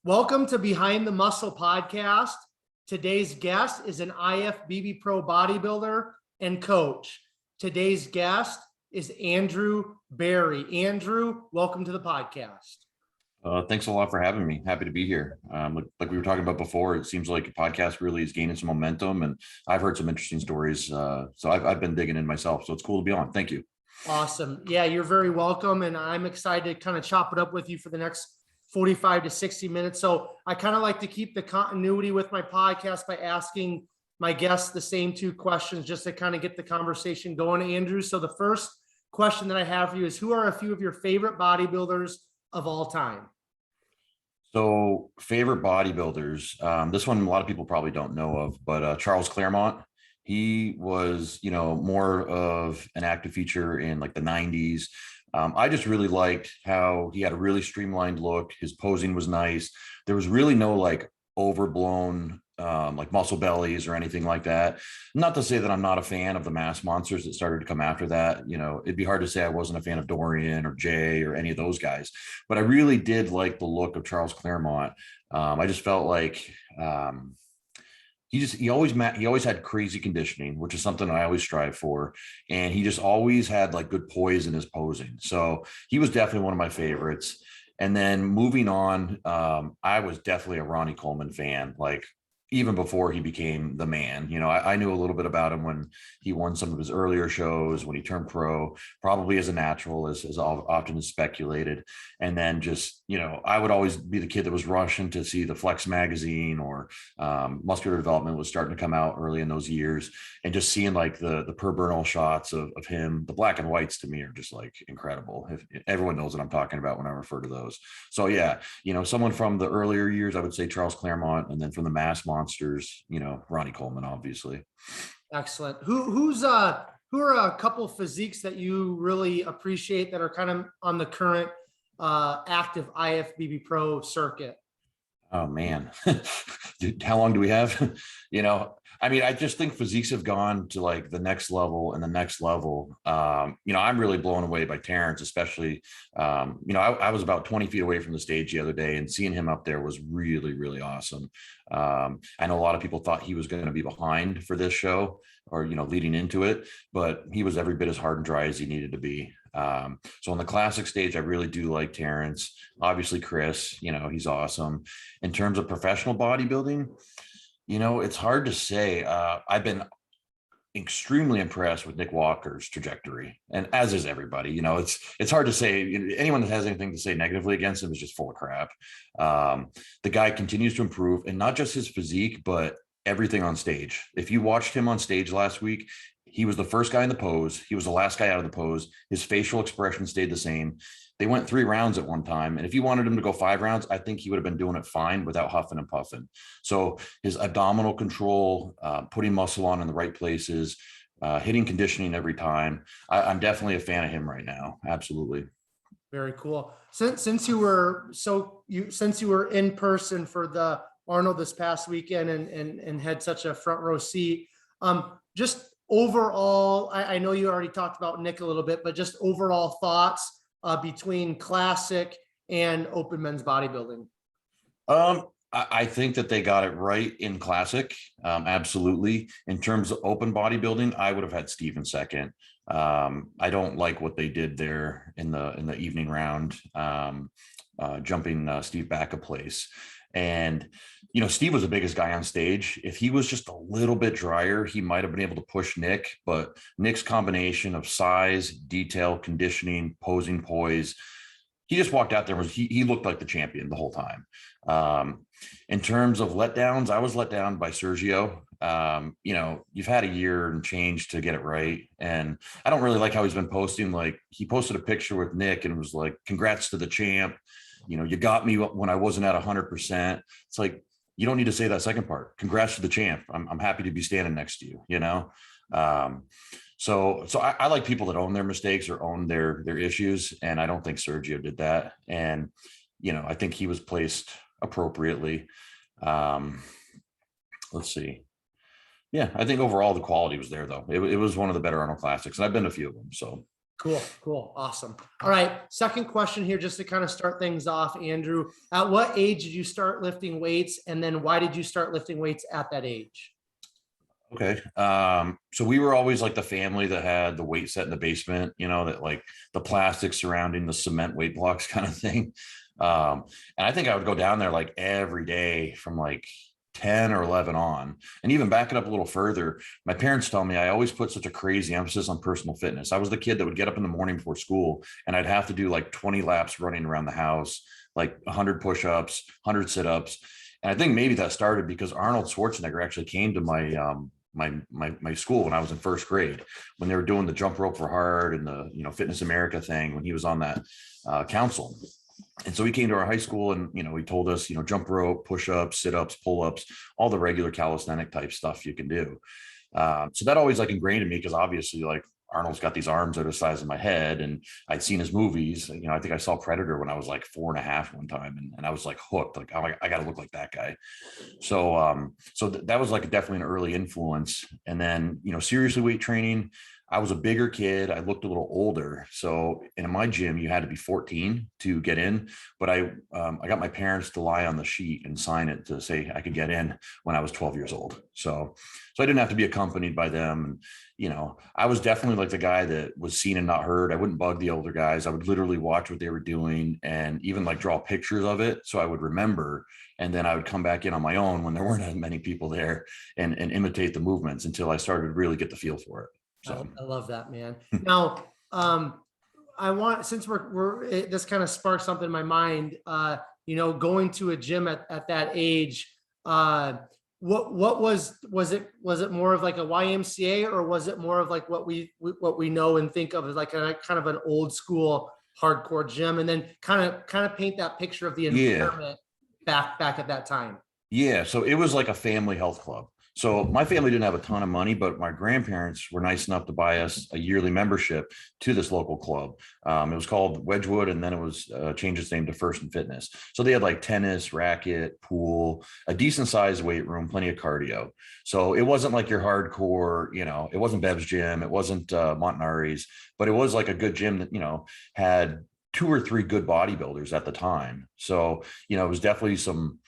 Welcome to Behind the Muscle podcast. Today's guest is an IFBB Pro bodybuilder and coach. Today's guest is Andrew Berry. Andrew, welcome to the podcast. Thanks a lot for having me. Happy to be here. Like we were talking about before, it seems like a podcast really is gaining some momentum, and I've heard some interesting stories. So I've been digging in myself. So it's cool to be on. Thank you. Awesome. Yeah, you're very welcome. And I'm excited to kind of chop it up with you for the next 45 to 60 minutes. So I kind of like to keep the continuity with my podcast by asking my guests the same two questions just to kind of get the conversation going, Andrew. So the first question that I have for you is, who are a few of your favorite bodybuilders of all time? So favorite bodybuilders, this one a lot of people probably don't know of, but Charles Claremont. He was, more of an active feature in like the 90s. I just really liked how he had a really streamlined look. His posing was nice. There was really no like overblown like muscle bellies or anything like that. Not to say that I'm not a fan of the mass monsters that started to come after that. It'd be hard to say I wasn't a fan of Dorian or Jay or any of those guys, but I really did like the look of Charles Claremont. I just felt like he always had crazy conditioning, which is something I always strive for. And he just always had like good poise in his posing. So he was definitely one of my favorites. And then moving on, I was definitely a Ronnie Coleman fan, like even before he became the man. I knew a little bit about him when he won some of his earlier shows, when he turned pro, probably as a natural, as often is speculated. And then just, I would always be the kid that was rushing to see the Flex magazine, or Muscular Development was starting to come out early in those years, and just seeing like the per Bernal shots of him. The black and whites to me are just like incredible. If everyone knows what I'm talking about when I refer to those. So yeah, someone from the earlier years, I would say Charles Claremont, and then from the mass monsters, Ronnie Coleman, obviously. Excellent. Who are a couple physiques that you really appreciate that are kind of on the current active IFBB Pro circuit? Oh man, how long do we have? I just think physiques have gone to like the next level and the next level. I'm really blown away by Terrence, especially. I was about 20 feet away from the stage the other day, and seeing him up there was really, really awesome. I know a lot of people thought he was going to be behind for this show, or leading into it, but he was every bit as hard and dry as he needed to be. So on the classic stage, I really do like Terrence. Obviously Chris, he's awesome. In terms of professional bodybuilding, it's hard to say. I've been extremely impressed with Nick Walker's trajectory, and as is everybody. It's hard to say. Anyone that has anything to say negatively against him is just full of crap. The guy continues to improve, and not just his physique, but everything on stage. If you watched him on stage last week, he was the first guy in the pose. He was the last guy out of the pose. His facial expression stayed the same. They went 3 rounds at one time. And if you wanted him to go 5 rounds, I think he would have been doing it fine without huffing and puffing. So his abdominal control, putting muscle on in the right places, hitting conditioning every time. I'm definitely a fan of him right now. Absolutely. Very cool. Since you were in person for the Arnold this past weekend and had such a front row seat, just overall, I know you already talked about Nick a little bit, but just overall thoughts between classic and open men's bodybuilding. I think that they got it right in classic. Absolutely. In terms of open bodybuilding, I would have had Steve in second. I don't like what they did there in the evening round, jumping Steve back a place. And, Steve was the biggest guy on stage. If he was just a little bit drier, he might have been able to push Nick, but Nick's combination of size, detail, conditioning, posing, poise, he just walked out there. He looked like the champion the whole time. In terms of letdowns, I was let down by Sergio. You've had a year and change to get it right. And I don't really like how he's been posting. Like, he posted a picture with Nick and was like, "Congrats to the champ. You got me when I wasn't at 100%. It's like, you don't need to say that second part. Congrats to the champ. I'm happy to be standing next to you, So I like people that own their mistakes or own their issues. And I don't think Sergio did that. And, I think he was placed appropriately. Let's see. Yeah, I think overall the quality was there, though. It was one of the better Arnold Classics, and I've been to a few of them. So Cool. Awesome. All right. Second question here, just to kind of start things off, Andrew. At what age did you start lifting weights? And then why did you start lifting weights at that age? Okay. So we were always like the family that had the weight set in the basement, that like the plastic surrounding the cement weight blocks kind of thing. And I think I would go down there like every day from like 10 or 11 on. And even back it up a little further, my parents tell me I always put such a crazy emphasis on personal fitness. I was the kid that would get up in the morning before school and I'd have to do like 20 laps running around the house, like 100 push-ups, 100 sit-ups. And I think maybe that started because Arnold Schwarzenegger actually came to my school when I was in first grade, when they were doing the jump rope for hard and the Fitness America thing, when he was on that council. And so he came to our high school and he told us jump rope, push-ups, sit-ups, pull-ups, all the regular calisthenic type stuff you can do. So that always like ingrained in me, because obviously like Arnold's got these arms that are the size of my head, and I'd seen his movies. I think I saw Predator when I was like 4.5 one time, and I was like hooked. Like, I got to look like that guy. So, that was like definitely an early influence. And then, seriously weight training, I was a bigger kid. I looked a little older. So in my gym, you had to be 14 to get in, but I got my parents to lie on the sheet and sign it to say I could get in when I was 12 years old. So I didn't have to be accompanied by them. I was definitely like the guy that was seen and not heard. I wouldn't bug the older guys. I would literally watch what they were doing and even like draw pictures of it, so I would remember. And then I would come back in on my own when there weren't as many people there and imitate the movements until I started to really get the feel for it. So I love that, man. Now, since this kind of sparked something in my mind, going to a gym at that age, what was it more of like a YMCA, or was it more of like what we know and think of as like a kind of an old school hardcore gym? And then kind of paint that picture of the environment back at that time. Yeah. So it was like a family health club. So my family didn't have a ton of money, but my grandparents were nice enough to buy us a yearly membership to this local club. It was called Wedgwood, and then it was changed its name to First and Fitness. So they had like tennis, racket, pool, a decent sized weight room, plenty of cardio. So it wasn't like your hardcore, it wasn't Bev's gym, it wasn't Montanari's, but it was like a good gym that, had 2 or 3 good bodybuilders at the time. So, it was definitely some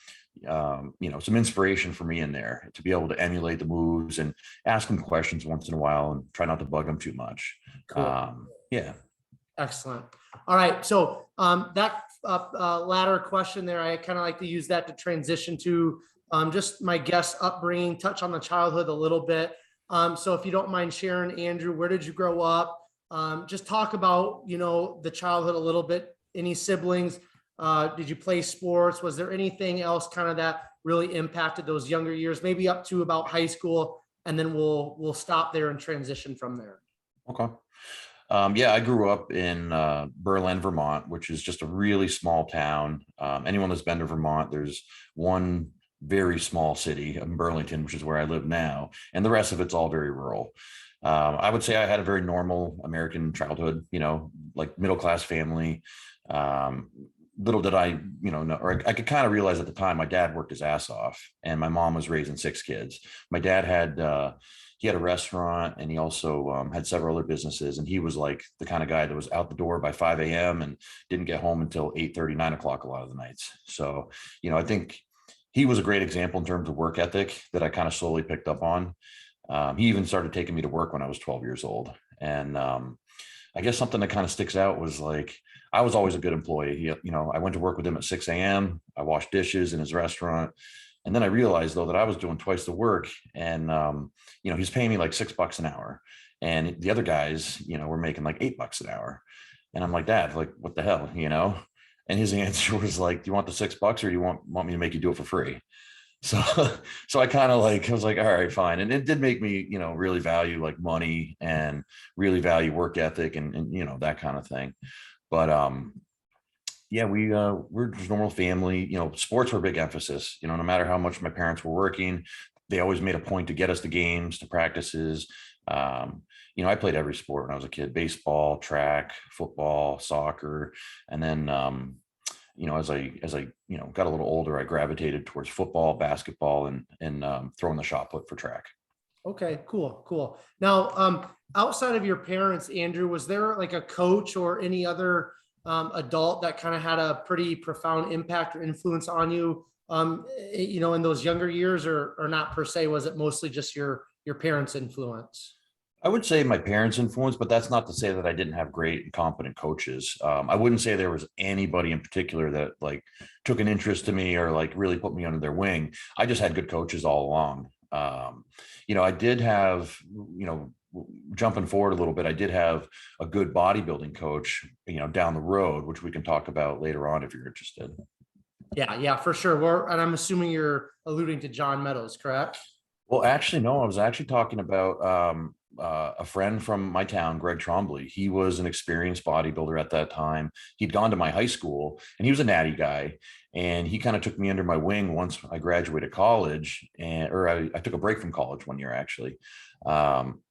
inspiration for me in there to be able to emulate the moves and ask them questions once in a while and try not to bug them too much. Cool. Yeah. Excellent. All right. So that latter question there, I kind of like to use that to transition to just my guest upbringing, touch on the childhood a little bit. So if you don't mind sharing, Andrew, where did you grow up? Just talk about, the childhood a little bit. Any siblings? Did you play sports? Was there anything else kind of that really impacted those younger years, maybe up to about high school? And then we'll stop there and transition from there. Okay. Yeah, I grew up in Berlin, Vermont, which is just a really small town. Anyone that's been to Vermont, there's one very small city in Burlington, which is where I live now. And the rest of it's all very rural. I would say I had a very normal American childhood, like middle-class family. Little did I, know, or I could kind of realize at the time, my dad worked his ass off and my mom was raising 6 kids. My dad had, he had a restaurant, and he also had several other businesses. And he was like the kind of guy that was out the door by 5 a.m. and didn't get home until 8:30, 9 o'clock a lot of the nights. So, I think he was a great example in terms of work ethic that I kind of slowly picked up on. He even started taking me to work when I was 12 years old. And I guess something that kind of sticks out was like, I was always a good employee. I went to work with him at 6 a.m. I washed dishes in his restaurant. And then I realized though that I was doing twice the work, and, he's paying me like $6 an hour. And the other guys, were making like $8 an hour. And I'm like, Dad, like, what the hell, And his answer was like, do you want the $6 or do you want me to make you do it for free? So I kind of I was like, all right, fine. And it did make me, really value like money and really value work ethic and that kind of thing. But yeah, we're just normal family. Sports were a big emphasis. No matter how much my parents were working, they always made a point to get us to games, to practices. I played every sport when I was a kid: baseball, track, football, soccer, and then as I got a little older, I gravitated towards football, basketball, and throwing the shot put for track. Okay, cool. Now, outside of your parents, Andrew, was there like a coach or any other adult that kind of had a pretty profound impact or influence on you, in those younger years, or not per se? Was it mostly just your parents' influence? I would say my parents' influence, but that's not to say that I didn't have great and competent coaches. I wouldn't say there was anybody in particular that like took an interest to me or like really put me under their wing. I just had good coaches all along. I did have, jumping forward a little bit, I did have a good bodybuilding coach, down the road, which we can talk about later on if you're interested. Yeah, for sure. And I'm assuming you're alluding to John Meadows, correct? Well, actually, no, I was actually talking about a friend from my town, Greg Trombley. He was an experienced bodybuilder at that time. He'd gone to my high school and he was a natty guy. And he kind of took me under my wing once I graduated college or I took a break from college one year actually.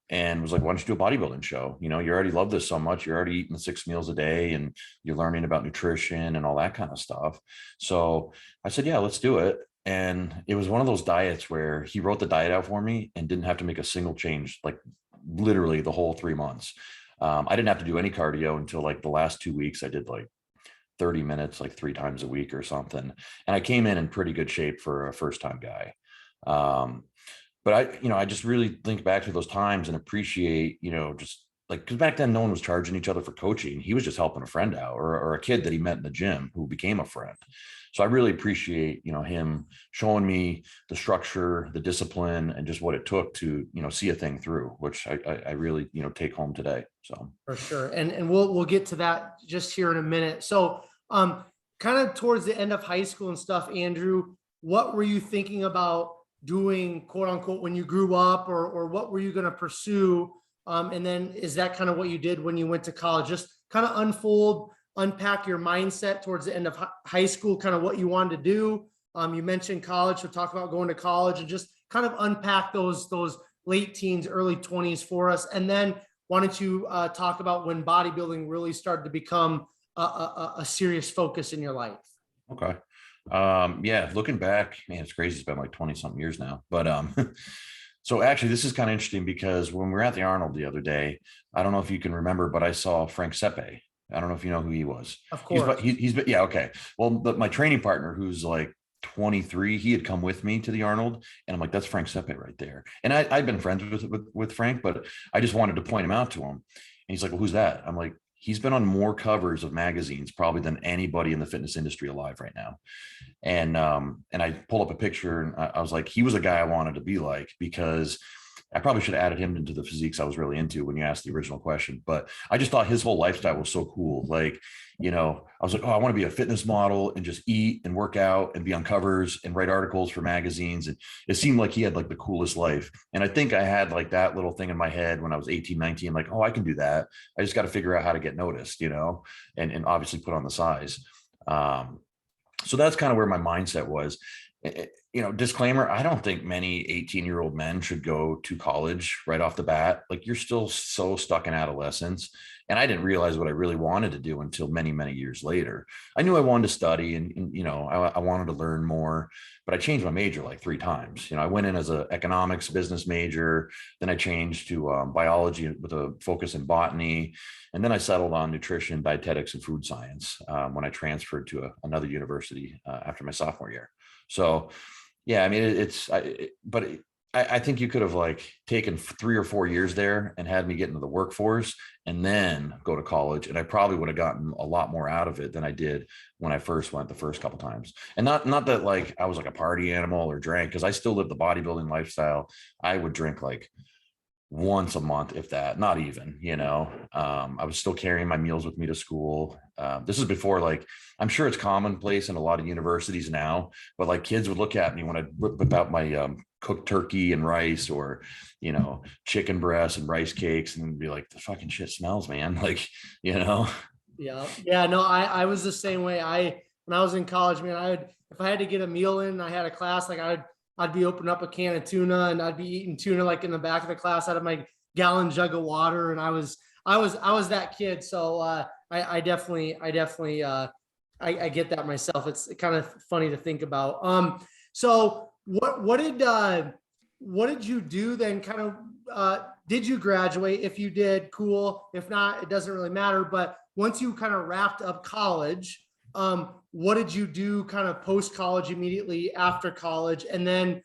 And was like, why don't you do a bodybuilding show? You already love this so much. You're already eating 6 meals a day and you're learning about nutrition and all that kind of stuff. So I said, yeah, let's do it. And it was one of those diets where he wrote the diet out for me and didn't have to make a single change, like literally the whole 3 months. I didn't have to do any cardio until like the last 2 weeks. I did like 30 minutes, like 3 times a week or something. And I came in pretty good shape for a first time guy. But I just really think back to those times and appreciate, just like, because back then no one was charging each other for coaching. He was just helping a friend out or a kid that he met in the gym who became a friend. So I really appreciate, him showing me the structure, the discipline, and just what it took to, see a thing through, which I really, take home today. So For sure. And we'll get to that just here in a minute. So kind of towards the end of high school and stuff, Andrew, what were you thinking about doing, quote unquote, when you grew up, or what were you going to pursue? And then is that kind of what you did when you went to college? Just kind of unpack your mindset towards the end of high school, kind of what you wanted to do. You mentioned college, so talk about going to college and just kind of unpack those late teens, early 20s for us. And then why don't you talk about when bodybuilding really started to become a serious focus in your life? okay. Yeah, looking back, man, it's crazy. It's been like 20 something years now, but so actually this is kind of interesting because when we were at the Arnold the other day, I don't know if you can remember, but I saw Frank Sepe. I don't know if you know who he was. Of course. He's yeah, okay. Well, but my training partner, who's like 23, he had come with me to the Arnold, and I'm like, that's Frank Sepe right there. And I'd been friends with Frank, but I just wanted to point him out to him. And he's like, well, who's that? I'm like, he's been on more covers of magazines probably than anybody in the fitness industry alive right now. And I pull up a picture and I was like, he was a guy I wanted to be like, because I probably should have added him into the physiques I was really into when you asked the original question, but I just thought his whole lifestyle was so cool. Like, I was like, oh, I want to be a fitness model and just eat and work out and be on covers and write articles for magazines. And it seemed like he had like the coolest life. And I think I had like that little thing in my head when I was 18, 19, like, oh, I can do that. I just got to figure out how to get noticed, and obviously put on the size. So that's kind of where my mindset was. Disclaimer, I don't think many 18-year-old men should go to college right off the bat. Like, you're still so stuck in adolescence. And I didn't realize what I really wanted to do until many, many years later. I knew I wanted to study and I wanted to learn more, but I changed my major like 3 times. I went in as an economics business major. Then I changed to biology with a focus in botany. And then I settled on nutrition, dietetics, and food science when I transferred to another university after my sophomore year. So, yeah, I mean, I think you could have like taken 3 or 4 years there and had me get into the workforce and then go to college. And I probably would have gotten a lot more out of it than I did when I first went the first couple of times. And not that like I was like a party animal or drank, because I still lived the bodybuilding lifestyle. I would drink like once a month, if that, not even, I was still carrying my meals with me to school. This is before, like, I'm sure it's commonplace in a lot of universities now, but like kids would look at me when I whip out my cooked turkey and rice or, chicken breasts and rice cakes and be like, the fucking shit smells, man. Like, Yeah. Yeah. No, I was the same way. When I was in college, man, if I had to get a meal in, I had a class, like I'd be opening up a can of tuna and I'd be eating tuna like in the back of the class out of my gallon jug of water. And I was that kid. So I definitely I get that myself. It's kind of funny to think about. So what did what did you do then? Kind of, did you graduate? If you did, cool. If not, it doesn't really matter. But once you kind of wrapped up college, what did you do kind of post-college, immediately after college? And then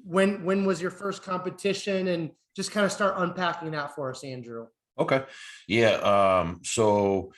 when was your first competition? And just kind of start unpacking that for us, Andrew. Okay. Yeah. So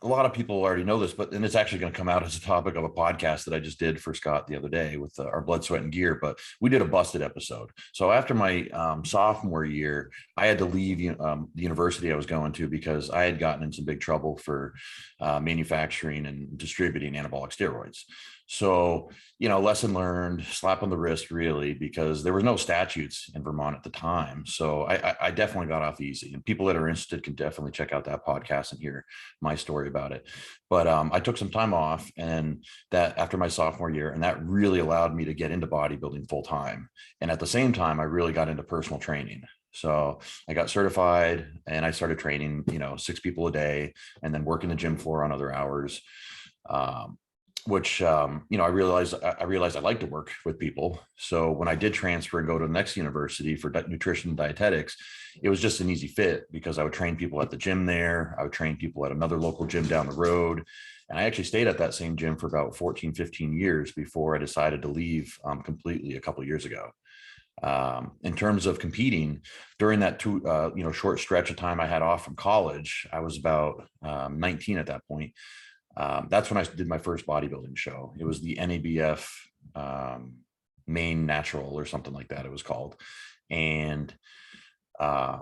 a lot of people already know this, and it's actually going to come out as a topic of a podcast that I just did for Scott the other day with our blood, sweat, and gear. But we did a busted episode. So after my sophomore year, I had to leave the university I was going to because I had gotten in some big trouble for manufacturing and distributing anabolic steroids. So, lesson learned, slap on the wrist, really, because there were no statutes in Vermont at the time. So I definitely got off easy, and people that are interested can definitely check out that podcast and hear my story about it. But I took some time off, and that after my sophomore year, and that really allowed me to get into bodybuilding full time. And at the same time, I really got into personal training. So I got certified and I started training, 6 people a day, and then working the gym floor on other hours. Which, I realized I like to work with people. So when I did transfer and go to the next university for nutrition and dietetics, it was just an easy fit because I would train people at the gym there. I would train people at another local gym down the road. And I actually stayed at that same gym for about 14, 15 years before I decided to leave completely a couple of years ago. In terms of competing during that short stretch of time I had off from college, I was about 19 at that point. That's when I did my first bodybuilding show. It was the NABF Maine Natural or something like that, it was called. And I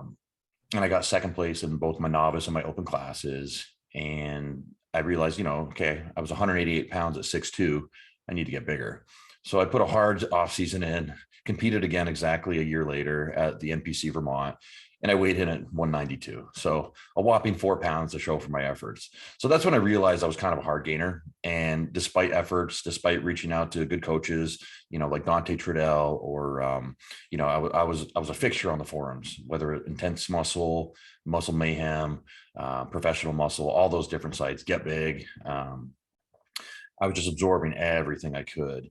got second place in both my novice and my open classes. And I realized, okay, I was 188 pounds at 6'2". I need to get bigger. So I put a hard off season in, competed again exactly a year later at the NPC Vermont. And I weighed in at 192. So a whopping 4 pounds to show for my efforts. So that's when I realized I was kind of a hard gainer. And despite efforts, despite reaching out to good coaches, like Dante Trudel, or, I was a fixture on the forums, whether Intense Muscle, Muscle Mayhem, Professional Muscle, all those different sites, Get Big. I was just absorbing everything I could.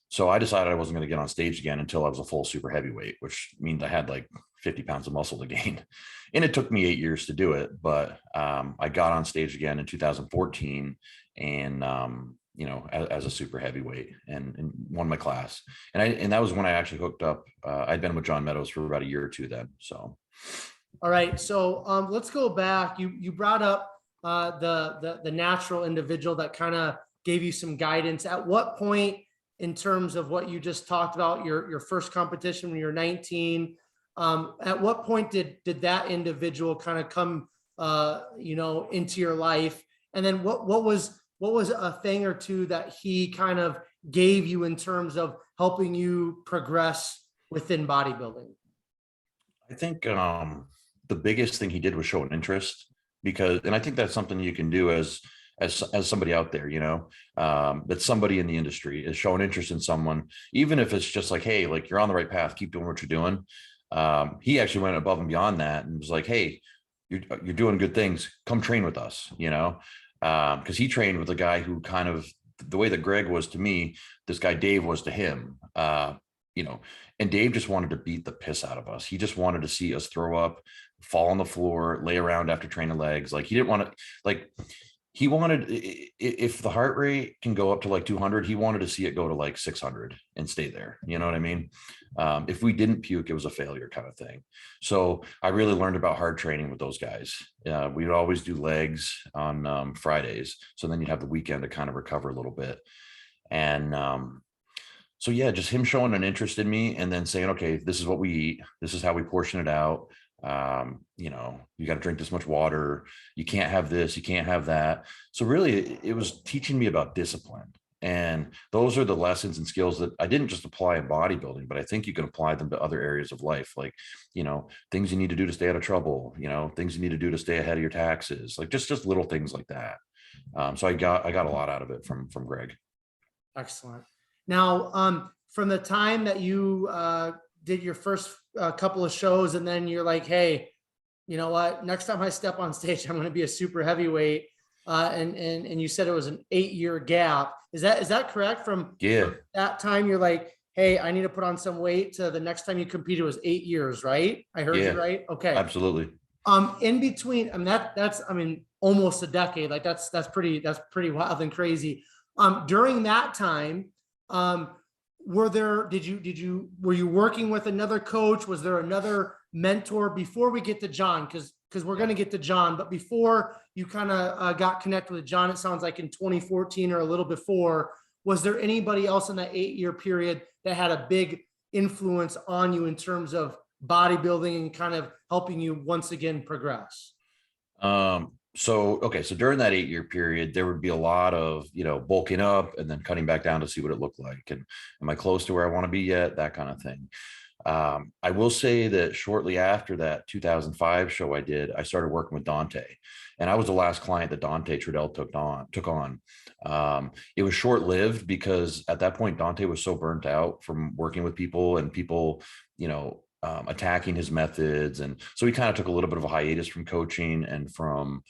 So I decided I wasn't going to get on stage again until I was a full super heavyweight, which means I had like 50 pounds of muscle to gain. And it took me 8 years to do it. But I got on stage again in 2014 and, as a super heavyweight and won my class. And that was when I actually hooked up. I'd been with John Meadows for about a year or two then. So. All right. So let's go back. You brought up the natural individual that kind of gave you some guidance. At what point, in terms of what you just talked about, your first competition when you were 19, at what point did that individual kind of come, into your life? And then what was a thing or two that he kind of gave you in terms of helping you progress within bodybuilding? I think the biggest thing he did was show an interest, and I think that's something you can do as somebody out there, that somebody in the industry is showing interest in someone, even if it's just like, hey, like you're on the right path, keep doing what you're doing. He actually went above and beyond that and was like, hey, you're doing good things. Come train with us, because he trained with a guy who kind of, the way that Greg was to me, this guy Dave was to him, and Dave just wanted to beat the piss out of us. He just wanted to see us throw up, fall on the floor, lay around after training legs. Like he didn't want to, he wanted, if the heart rate can go up to like 200, he wanted to see it go to like 600 and stay there. You know what I mean? If we didn't puke, it was a failure kind of thing. So I really learned about hard training with those guys. We'd always do legs on Fridays. So then you'd have the weekend to kind of recover a little bit. And so yeah, just him showing an interest in me and then saying, okay, this is what we eat. This is how we portion it out. You got to drink this much water. You can't have this, you can't have that. So really it was teaching me about discipline. And those are the lessons and skills that I didn't just apply in bodybuilding, but I think you can apply them to other areas of life. Like, things you need to do to stay out of trouble, things you need to do to stay ahead of your taxes, like just little things like that. So I got a lot out of it from Greg. Excellent. Now, from the time that you, did your first couple of shows and then you're like, hey, you know what, next time I step on stage, I'm going to be a super heavyweight. And you said it was an 8-year gap. Is that correct? From that time, you're like, hey, I need to put on some weight, to the next time you competed was 8 years, right? I heard Yeah, you right. Okay. absolutely. In between, I mean, that's, I mean, almost a decade. Like that's pretty wild and crazy. During that time, um, were you working with another coach? Was there another mentor before we get to John? Because we're going to get to John, but before you kind of got connected with John, it sounds like in 2014 or a little before, was there anybody else in that 8-year period that had a big influence on you in terms of bodybuilding and kind of helping you once again progress? So during that 8-year period, there would be a lot of, bulking up and then cutting back down to see what it looked like. And am I close to where I want to be yet? That kind of thing. I will say that shortly after that 2005 show I started working with Dante, and I was the last client that Dante Trudel took on. It was short-lived because at that point, Dante was so burnt out from working with people and people, attacking his methods. And so he kind of took a little bit of a hiatus from coaching and from,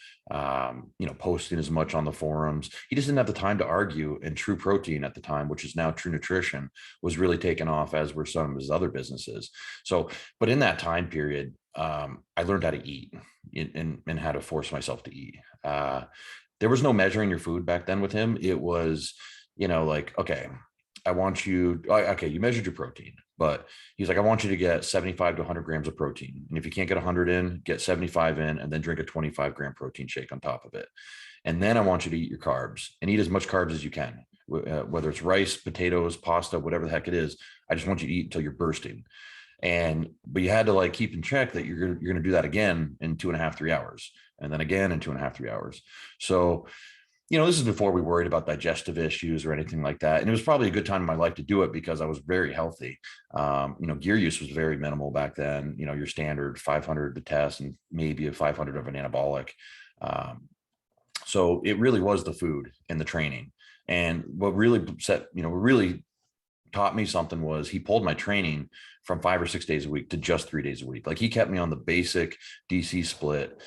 posting as much on the forums. He just didn't have the time to argue, and True Protein at the time, which is now True Nutrition, was really taken off, as were some of his other businesses. So, but in that time period, I learned how to eat and how to force myself to eat. There was no measuring your food back then with him. It was, like, okay, you measured your protein, but he's like, I want you to get 75 to 100 grams of protein. And if you can't get 100 in, get 75 in, and then drink a 25-gram protein shake on top of it. And then I want you to eat your carbs and eat as much carbs as you can, whether it's rice, potatoes, pasta, whatever the heck it is. I just want you to eat until you're bursting. But you had to like keep in check that you're going to do that again in 2.5, 3 hours, and then again in 2.5, 3 hours. So, this is before we worried about digestive issues or anything like that. And it was probably a good time in my life to do it because I was very healthy. Gear use was very minimal back then, your standard 500 to test and maybe a 500 of an anabolic. So it really was the food and the training. And what really taught me something was he pulled my training from 5 or 6 days a week to just 3 days a week. Like he kept me on the basic DC split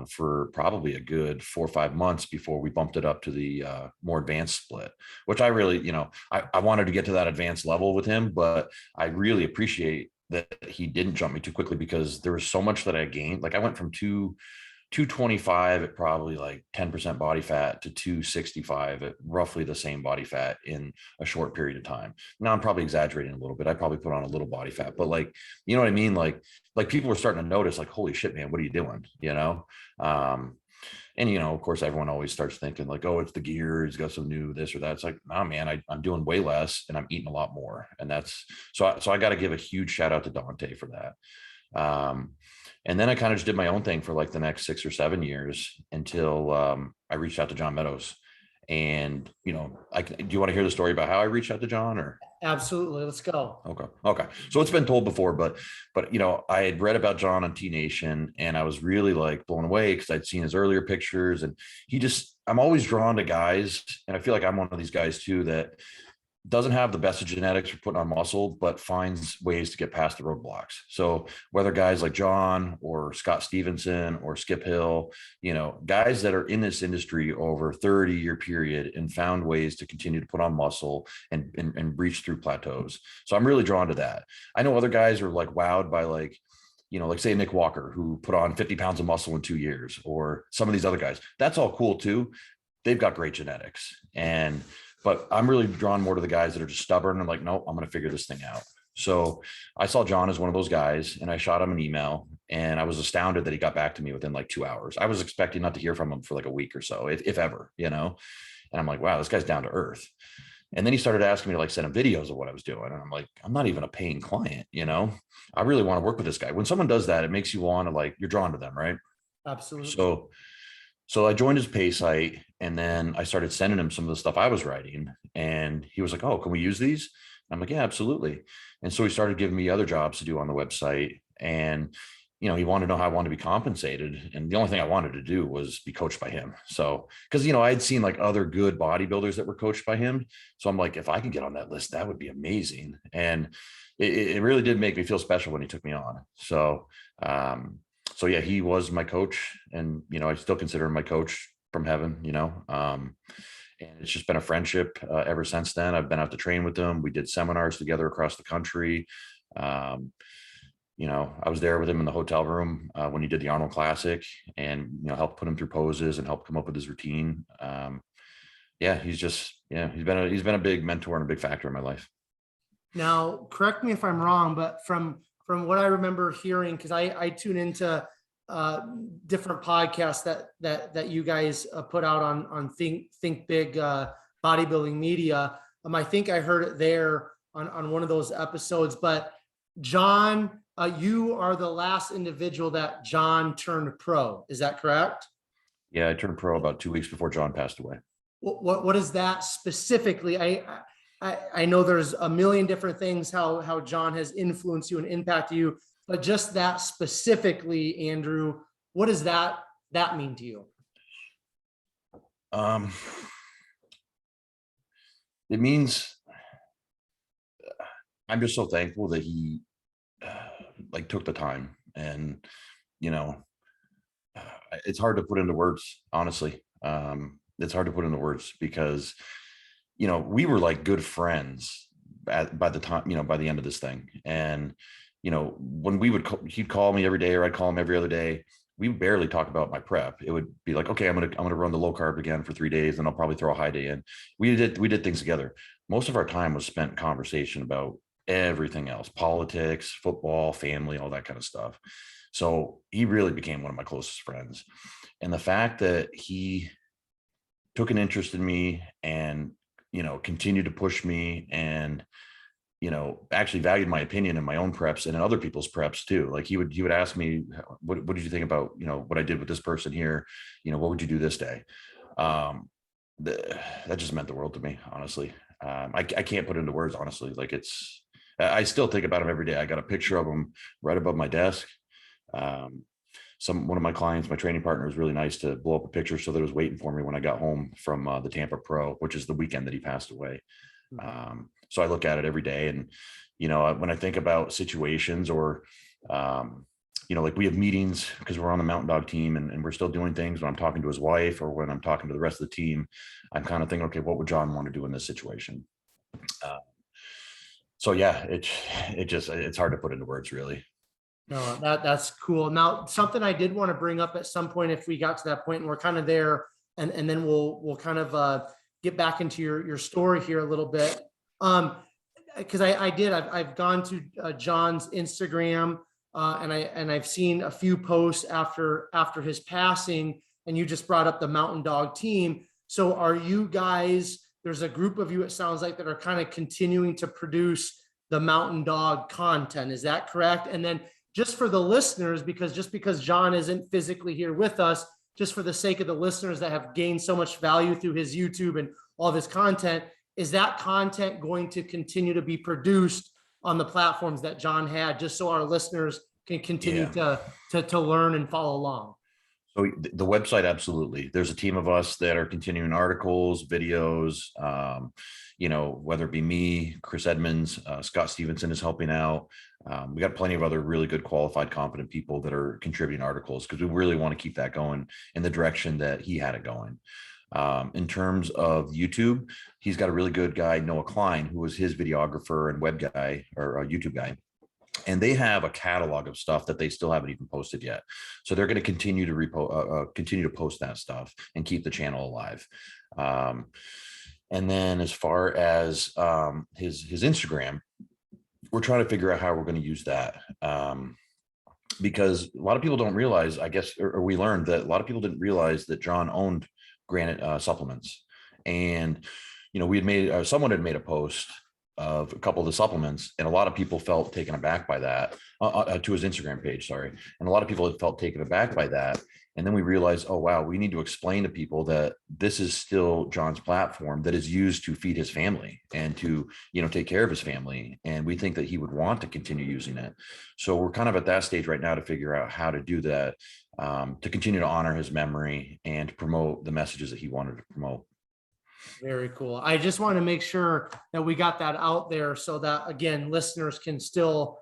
for probably a good 4 or 5 months before we bumped it up to the more advanced split, which I really, I wanted to get to that advanced level with him, but I really appreciate that he didn't jump me too quickly because there was so much that I gained. Like I went from 225 at probably like 10% body fat to 265 at roughly the same body fat in a short period of time. Now I'm probably exaggerating a little bit. I probably put on a little body fat, but like, you know what I mean? Like people were starting to notice like, holy shit, man, what are you doing? And of course, everyone always starts thinking like, oh, it's the gear, he's got some new this or that. It's like, nah, man, I'm doing way less and I'm eating a lot more. And that's, so I got to give a huge shout out to Dante for that. And then I kind of just did my own thing for like the next 6 or 7 years until I reached out to John Meadows. And, do you want to hear the story about how I reached out to John or? Absolutely. Let's go. Okay. So it's been told before, but I had read about John on T Nation and I was really like blown away because I'd seen his earlier pictures and I'm always drawn to guys. And I feel like I'm one of these guys too, that doesn't have the best of genetics for putting on muscle, but finds ways to get past the roadblocks. So whether guys like John or Scott Stevenson or Skip Hill, guys that are in this industry over a 30-year period and found ways to continue to put on muscle and breach through plateaus. So I'm really drawn to that. I know other guys are like wowed by like say Nick Walker, who put on 50 pounds of muscle in 2 years, or some of these other guys. That's all cool too. They've got great genetics. But I'm really drawn more to the guys that are just stubborn and like, nope, I'm going to figure this thing out. So I saw John as one of those guys and I shot him an email and I was astounded that he got back to me within like 2 hours. I was expecting not to hear from him for like a week or so, if ever, and I'm like, wow, this guy's down to earth. And then he started asking me to like send him videos of what I was doing. And I'm like, I'm not even a paying client, I really want to work with this guy. When someone does that, it makes you want to like, you're drawn to them, right? Absolutely. So I joined his pay site and then I started sending him some of the stuff I was writing. And he was like, oh, can we use these? And I'm like, yeah, absolutely. And so he started giving me other jobs to do on the website. And, he wanted to know how I wanted to be compensated. And the only thing I wanted to do was be coached by him. So, because, I had seen like other good bodybuilders that were coached by him. So I'm like, if I could get on that list, that would be amazing. And it really did make me feel special when he took me on. So yeah, he was my coach and, I still consider him my coach from heaven, And it's just been a friendship ever since then. I've been out to train with him. We did seminars together across the country. I was there with him in the hotel room when he did the Arnold Classic, and helped put him through poses and helped come up with his routine. He's been a big mentor and a big factor in my life. Now, correct me if I'm wrong, but from what I remember hearing, because I tune into different podcasts that you guys put out on Think Big bodybuilding media. I think I heard it there on one of those episodes. But John, you are the last individual that John turned pro. Is that correct? Yeah, I turned pro about 2 weeks before John passed away. What is that specifically? I know there's a million different things how John has influenced you and impacted you, but just that specifically, Andrew, what does that mean to you? It means I'm just so thankful that he took the time, and it's hard to put into words, honestly. It's hard to put into words because we were like good friends by the time, by the end of this thing. And when he'd call me every day, or I'd call him every other day. We would barely talk about my prep. It would be like, okay, I'm gonna run the low carb again for 3 days, and I'll probably throw a high day in. We did things together. Most of our time was spent conversation about everything else: politics, football, family, all that kind of stuff. So he really became one of my closest friends. And the fact that he took an interest in me and continued to push me, and actually valued my opinion in my own preps and in other people's preps too. Like he would ask me, what did you think about what I did with this person here? What would you do this day? That just meant the world to me, honestly. I can't put into words, honestly. I still think about him every day. I got a picture of him right above my desk. One of my clients, my training partner, was really nice to blow up a picture so that it was waiting for me when I got home from the Tampa Pro, which is the weekend that he passed away. So I look at it every day, and when I think about situations, or we have meetings because we're on the Mountain Dog team, and we're still doing things. When I'm talking to his wife, or when I'm talking to the rest of the team, I'm kind of thinking, okay, what would John want to do in this situation? It's hard to put into words, really. No, that's cool. Now, something I did want to bring up at some point, if we got to that point and we're kind of there, and then we'll kind of get back into your story here a little bit. Because I've gone to John's Instagram, and I've seen a few posts after his passing, and you just brought up the Mountain Dog team. So are you guys, there's a group of you, it sounds like, that are kind of continuing to produce the Mountain Dog content. Is that correct? And then just for the listeners, because John isn't physically here with us, just for the sake of the listeners that have gained so much value through his YouTube and all of his content, is that content going to continue to be produced on the platforms that John had, just so our listeners can continue to learn and follow along? So the website, absolutely. There's a team of us that are continuing articles, videos, whether it be me, Chris Edmonds, Scott Stevenson is helping out. We got plenty of other really good, qualified, competent people that are contributing articles, because we really want to keep that going in the direction that he had it going. In terms of YouTube, he's got a really good guy, Noah Klein, who was his videographer and web guy, or a YouTube guy. And they have a catalog of stuff that they still haven't even posted yet. So they're going to continue to post that stuff and keep the channel alive. And then as far as his Instagram, we're trying to figure out how we're going to use that. Because a lot of people don't realize, I guess, or we learned that a lot of people didn't realize that John owned Granite supplements. And, we had made, someone had made a post of a couple of the supplements, and a lot of people felt taken aback by that, to his Instagram page, sorry. And a lot of people had felt taken aback by that. And then we realized, oh, wow, we need to explain to people that this is still John's platform that is used to feed his family and to, take care of his family. And we think that he would want to continue using it. So we're kind of at that stage right now to figure out how to do that, to continue to honor his memory and to promote the messages that he wanted to promote. Very cool. I just want to make sure that we got that out there, so that, again, listeners can still,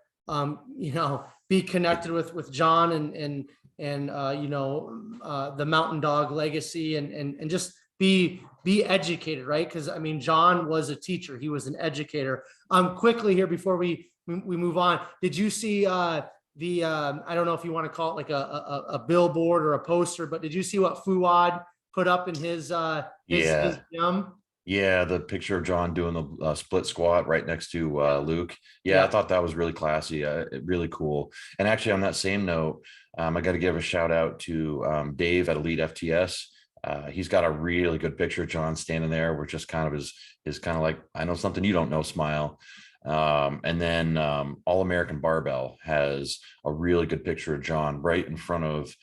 be connected with John and the Mountain Dog legacy, and just be be educated, right? Because I mean, John was a teacher, he was an educator. Quickly here before we move on, did you see I don't know if you want to call it like a billboard or a poster, but did you see what Fuad put up in his Yeah. gym? Yeah, the picture of John doing the split squat right next to Luke. Yeah, I Yeah. thought that was really classy, really cool. And actually, on that same note, I got to give a shout out to Dave at Elite FTS. He's got a really good picture of John standing there, which just kind of is kind of like, I know something you don't know, smile. And then All American Barbell has a really good picture of John right in front of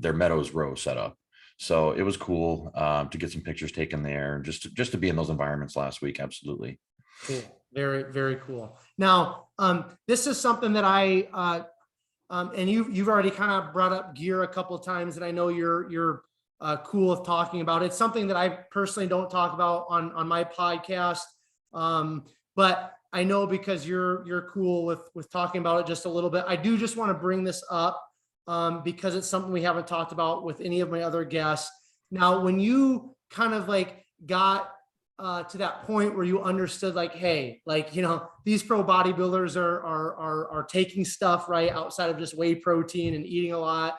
their Meadows row setup. So it was cool to get some pictures taken there, and just to be in those environments last week. Absolutely. Cool. Very, very cool. Now, this is something that and you've already kind of brought up gear a couple of times, and I know you're cool with talking about it. It's something that I personally don't talk about on my podcast, but I know because you're cool with talking about it just a little bit. I do just want to bring this up because it's something we haven't talked about with any of my other guests. Now, when you kind of like got to that point where you understood like, hey, like, these pro bodybuilders are taking stuff right outside of just whey protein and eating a lot.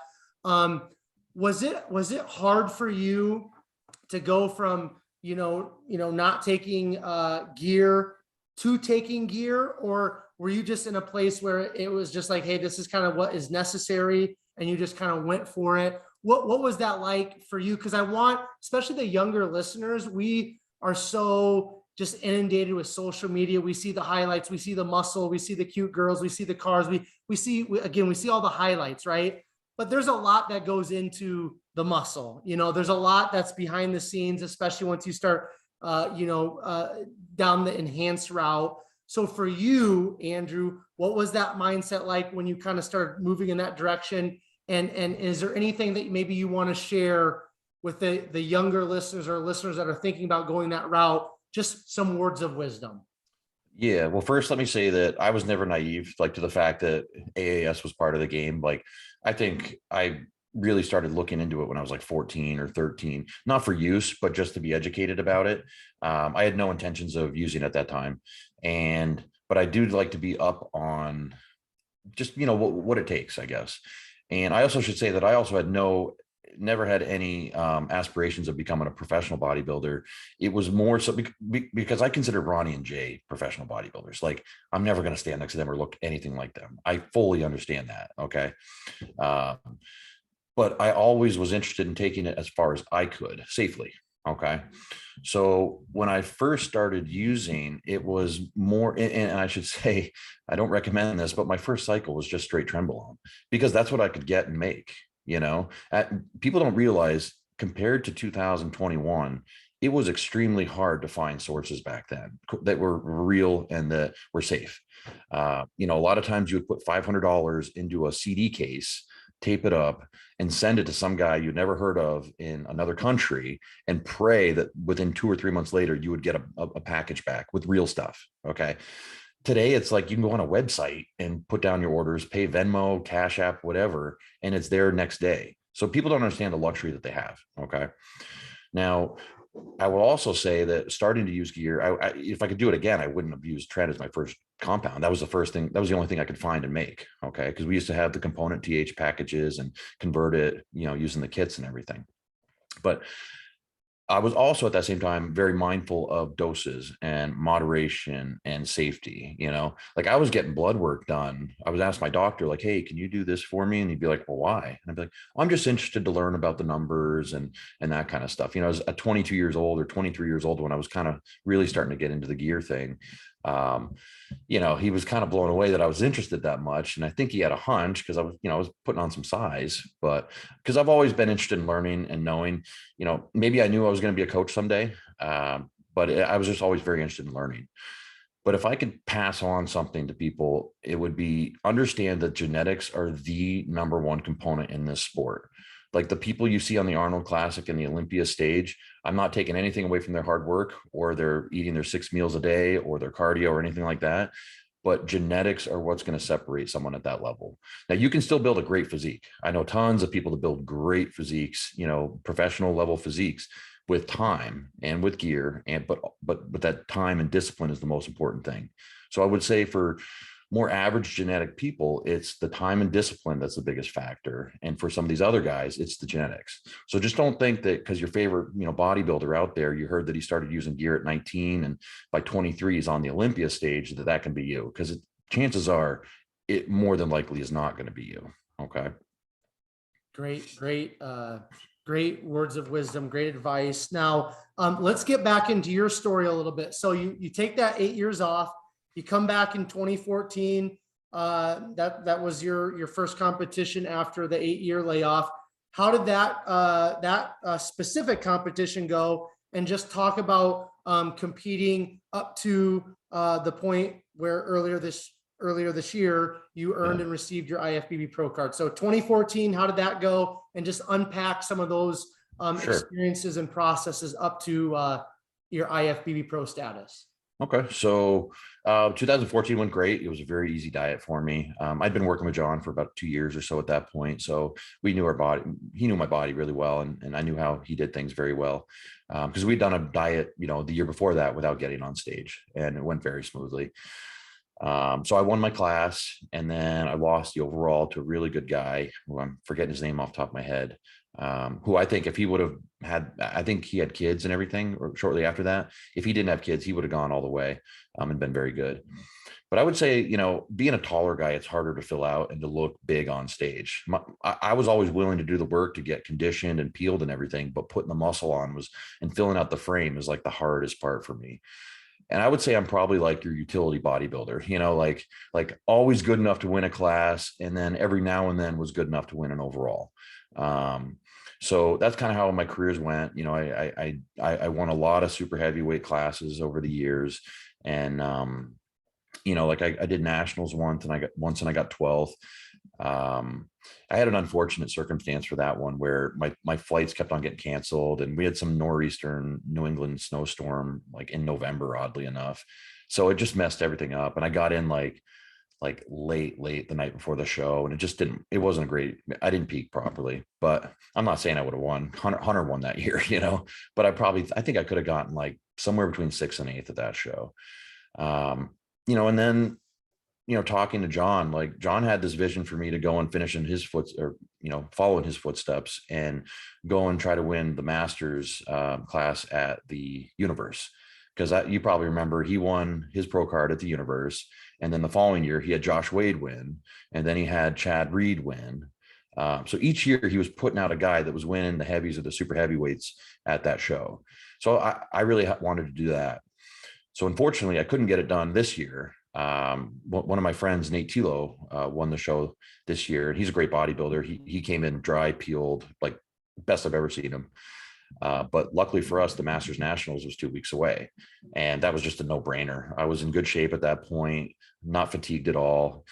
Was it hard for you to go from, not taking gear to taking gear, or were you just in a place where it was just like, hey, this is kind of what is necessary, and you just kind of went for it? What was that like for you? Because I want, especially the younger listeners, we are so just inundated with social media. We see the highlights, we see the muscle, we see the cute girls, we see the cars, we see all the highlights, right? But there's a lot that goes into the muscle. There's a lot that's behind the scenes, especially once you start down the enhanced route. So for you, Andrew, what was that mindset like when you kind of started moving in that direction? And is there anything that maybe you want to share with the younger listeners or listeners that are thinking about going that route? Just some words of wisdom. Yeah. Well, first, let me say that I was never naive, like, to the fact that AAS was part of the game. Like, I think I really started looking into it when I was like 14 or 13, not for use, but just to be educated about it. I had no intentions of using it at that time. But I do like to be up on just, what it takes, I guess. And I also should say that I also had never had any aspirations of becoming a professional bodybuilder. It was more so because I consider Ronnie and Jay professional bodybuilders. Like, I'm never going to stand next to them or look anything like them. I fully understand that. Okay. But I always was interested in taking it as far as I could safely. Okay. So when I first started using, it was more, and I should say, I don't recommend this, but my first cycle was just straight Trenbolone, because that's what I could get and make. People don't realize, compared to 2021, it was extremely hard to find sources back then that were real and that were safe. A lot of times you would put $500 into a CD case, tape it up, and send it to some guy you'd never heard of in another country, and pray that within 2 or 3 months later, you would get a package back with real stuff. Okay. Today, it's like you can go on a website and put down your orders, pay Venmo, Cash App, whatever, and it's there next day. So people don't understand the luxury that they have. Okay. Now, I will also say that starting to use gear, if I could do it again, I wouldn't have used Trend as my first compound. That was the first thing. That was the only thing I could find and make. Okay. Because we used to have the component TH packages and convert it, using the kits and everything. But I was also at that same time very mindful of doses and moderation and safety. Like, I was getting blood work done. I was asked my doctor, like, hey, can you do this for me? And he'd be like, well, why? And I'd be like, well, I'm just interested to learn about the numbers and that kind of stuff. I was at 22 years old or 23 years old when I was kind of really starting to get into the gear thing. He was kind of blown away that I was interested that much. And I think he had a hunch, because I was putting on some size, but because I've always been interested in learning and knowing, maybe I knew I was going to be a coach someday. But I was just always very interested in learning. But if I could pass on something to people, it would be, understand that genetics are the number one component in this sport. Like, the people you see on the Arnold Classic and the Olympia stage, I'm not taking anything away from their hard work or their eating their 6 meals a day or their cardio or anything like that. But genetics are what's going to separate someone at that level. Now, you can still build a great physique. I know tons of people that build great physiques, professional level physiques, with time and with gear, and but that time and discipline is the most important thing. So I would say for more average genetic people, it's the time and discipline that's the biggest factor. And for some of these other guys, it's the genetics. So just don't think that because your favorite, bodybuilder out there, you heard that he started using gear at 19 and by 23 he's on the Olympia stage, that can be you, because chances are it more than likely is not going to be you. Okay. Great words of wisdom, great advice. Now, let's get back into your story a little bit. So you take that 8 years off, you come back in 2014. That was your first competition after the 8-year layoff. How did that specific competition go? And just talk about competing up to the point where earlier this year you earned and received your IFBB Pro card. So 2014, how did that go? And just unpack some of those experiences and processes up to your IFBB Pro status. Okay. So 2014 went great. It was a very easy diet for me. I'd been working with John for about 2 years or so at that point. So we knew our body. He knew my body really well. And I knew how he did things very well. Because we'd done a diet, the year before that without getting on stage, and it went very smoothly. So I won my class, and then I lost the overall to a really good guy who I'm forgetting his name off the top of my head. Who I think if he would have had, I think he had kids and everything, or shortly after that, if he didn't have kids, he would have gone all the way and been very good. But I would say, being a taller guy, it's harder to fill out and to look big on stage. I was always willing to do the work to get conditioned and peeled and everything, but putting the muscle on and filling out the frame is like the hardest part for me. And I would say I'm probably like your utility bodybuilder, like always good enough to win a class, and then every now and then was good enough to win an overall. So that's kind of how my careers went. I won a lot of super heavyweight classes over the years, and I did nationals once, and I got 12th. I had an unfortunate circumstance for that one where my flights kept on getting canceled, and we had some nor'eastern New England snowstorm like in November, oddly enough. So it just messed everything up, and I got in like late the night before the show, and it wasn't a great, I didn't peak properly. But I'm not saying I would have won. Hunter won that year, but I think I could have gotten like somewhere between 6th and 8th at that show. And then talking to John, like John had this vision for me to go and finish in his follow in his footsteps and go and try to win the Masters class at the Universe. Because you probably remember he won his pro card at the Universe. And then the following year he had Josh Wade win, and then he had Chad Reed win. So each year he was putting out a guy that was winning the heavies or the super heavyweights at that show. So I really wanted to do that. So unfortunately I couldn't get it done this year. One of my friends, Nate Tilo, won the show this year, and he's a great bodybuilder. He came in dry, peeled, like best I've ever seen him. But luckily for us, the Masters Nationals was 2 weeks away, and that was just a no-brainer. I was in good shape at that point, not fatigued at all.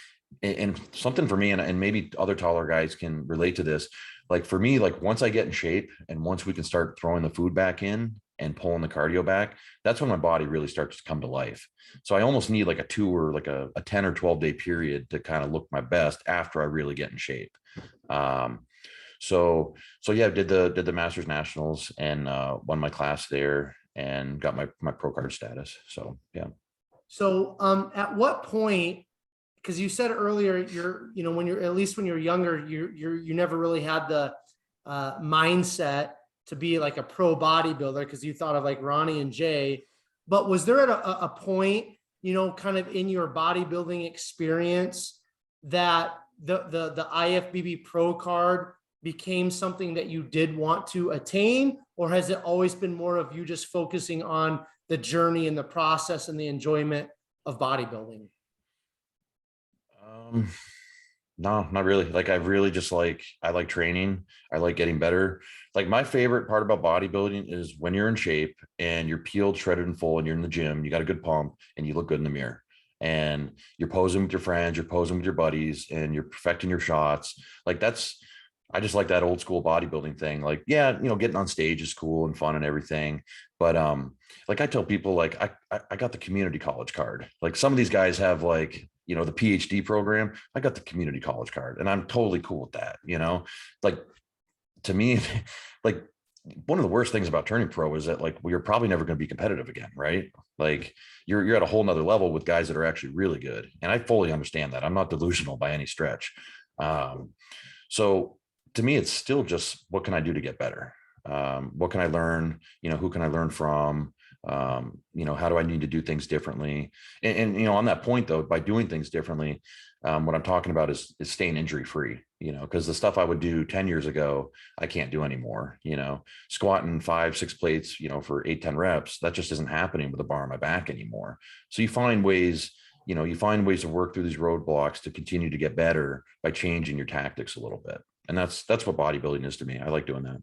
And something for me, and maybe other taller guys can relate to this. Like for me, like once I get in shape and once we can start throwing the food back in and pulling the cardio back, that's when my body really starts to come to life. So I almost need like a 2 or like a 10 or 12 day period to kind of look my best after I really get in shape. So yeah, did the Masters Nationals and won my class there and got my pro card status. So yeah. So at what point, because you said earlier, when you're younger, you never really had the mindset to be like a pro bodybuilder, because you thought of like Ronnie and Jay. But was there at a point, kind of in your bodybuilding experience that the IFBB Pro card became something that you did want to attain, or has it always been more of you just focusing on the journey and the process and the enjoyment of bodybuilding? No, not really. Like I really just I like training. I like getting better. Like my favorite part about bodybuilding is when you're in shape and you're peeled, shredded, and full, and you're in the gym, you got a good pump and you look good in the mirror, and you're posing with your friends, you're posing with your buddies, and you're perfecting your shots. I just like that old school bodybuilding thing. Like, yeah, getting on stage is cool and fun and everything. But like I tell people, like I got the community college card. Like some of these guys have like, the PhD program. I got the community college card, and I'm totally cool with that. Like to me, like one of the worst things about turning pro is that like, we are probably never going to be competitive again. Right. Like you're at a whole nother level with guys that are actually really good. And I fully understand that. I'm not delusional by any stretch. So to me, it's still just, what can I do to get better? What can I learn? Who can I learn from? How do I need to do things differently? And on that point though, by doing things differently, what I'm talking about is staying injury free, because the stuff I would do 10 years ago, I can't do anymore, squatting 5-6 plates, for 8-10 reps, that just isn't happening with a bar on my back anymore. So you find ways to work through these roadblocks to continue to get better by changing your tactics a little bit. And that's what bodybuilding is to me. I like doing that.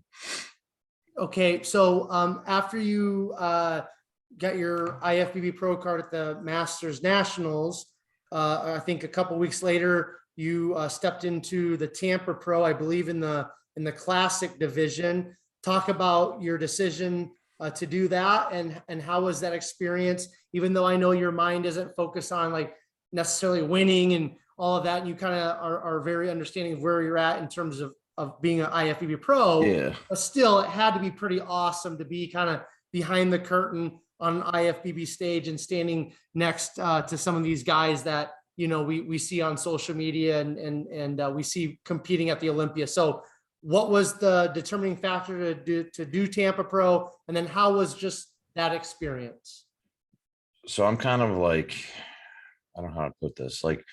Okay. So after you got your IFBB pro card at the Masters Nationals, I think a couple weeks later, you stepped into the Tampa Pro, I believe in the classic division. Talk about your decision to do that, and how was that experience? Even though I know your mind isn't focused on like necessarily winning and all of that, and you kind of are very understanding of where you're at in terms of being an IFBB pro, Yeah. but still it had to be pretty awesome to be kind of behind the curtain on an IFBB stage and standing next to some of these guys that, we see on social media and we see competing at the Olympia. So what was the determining factor to do Tampa Pro? And then how was just that experience? So I'm kind of like, I don't know how to put this. Like,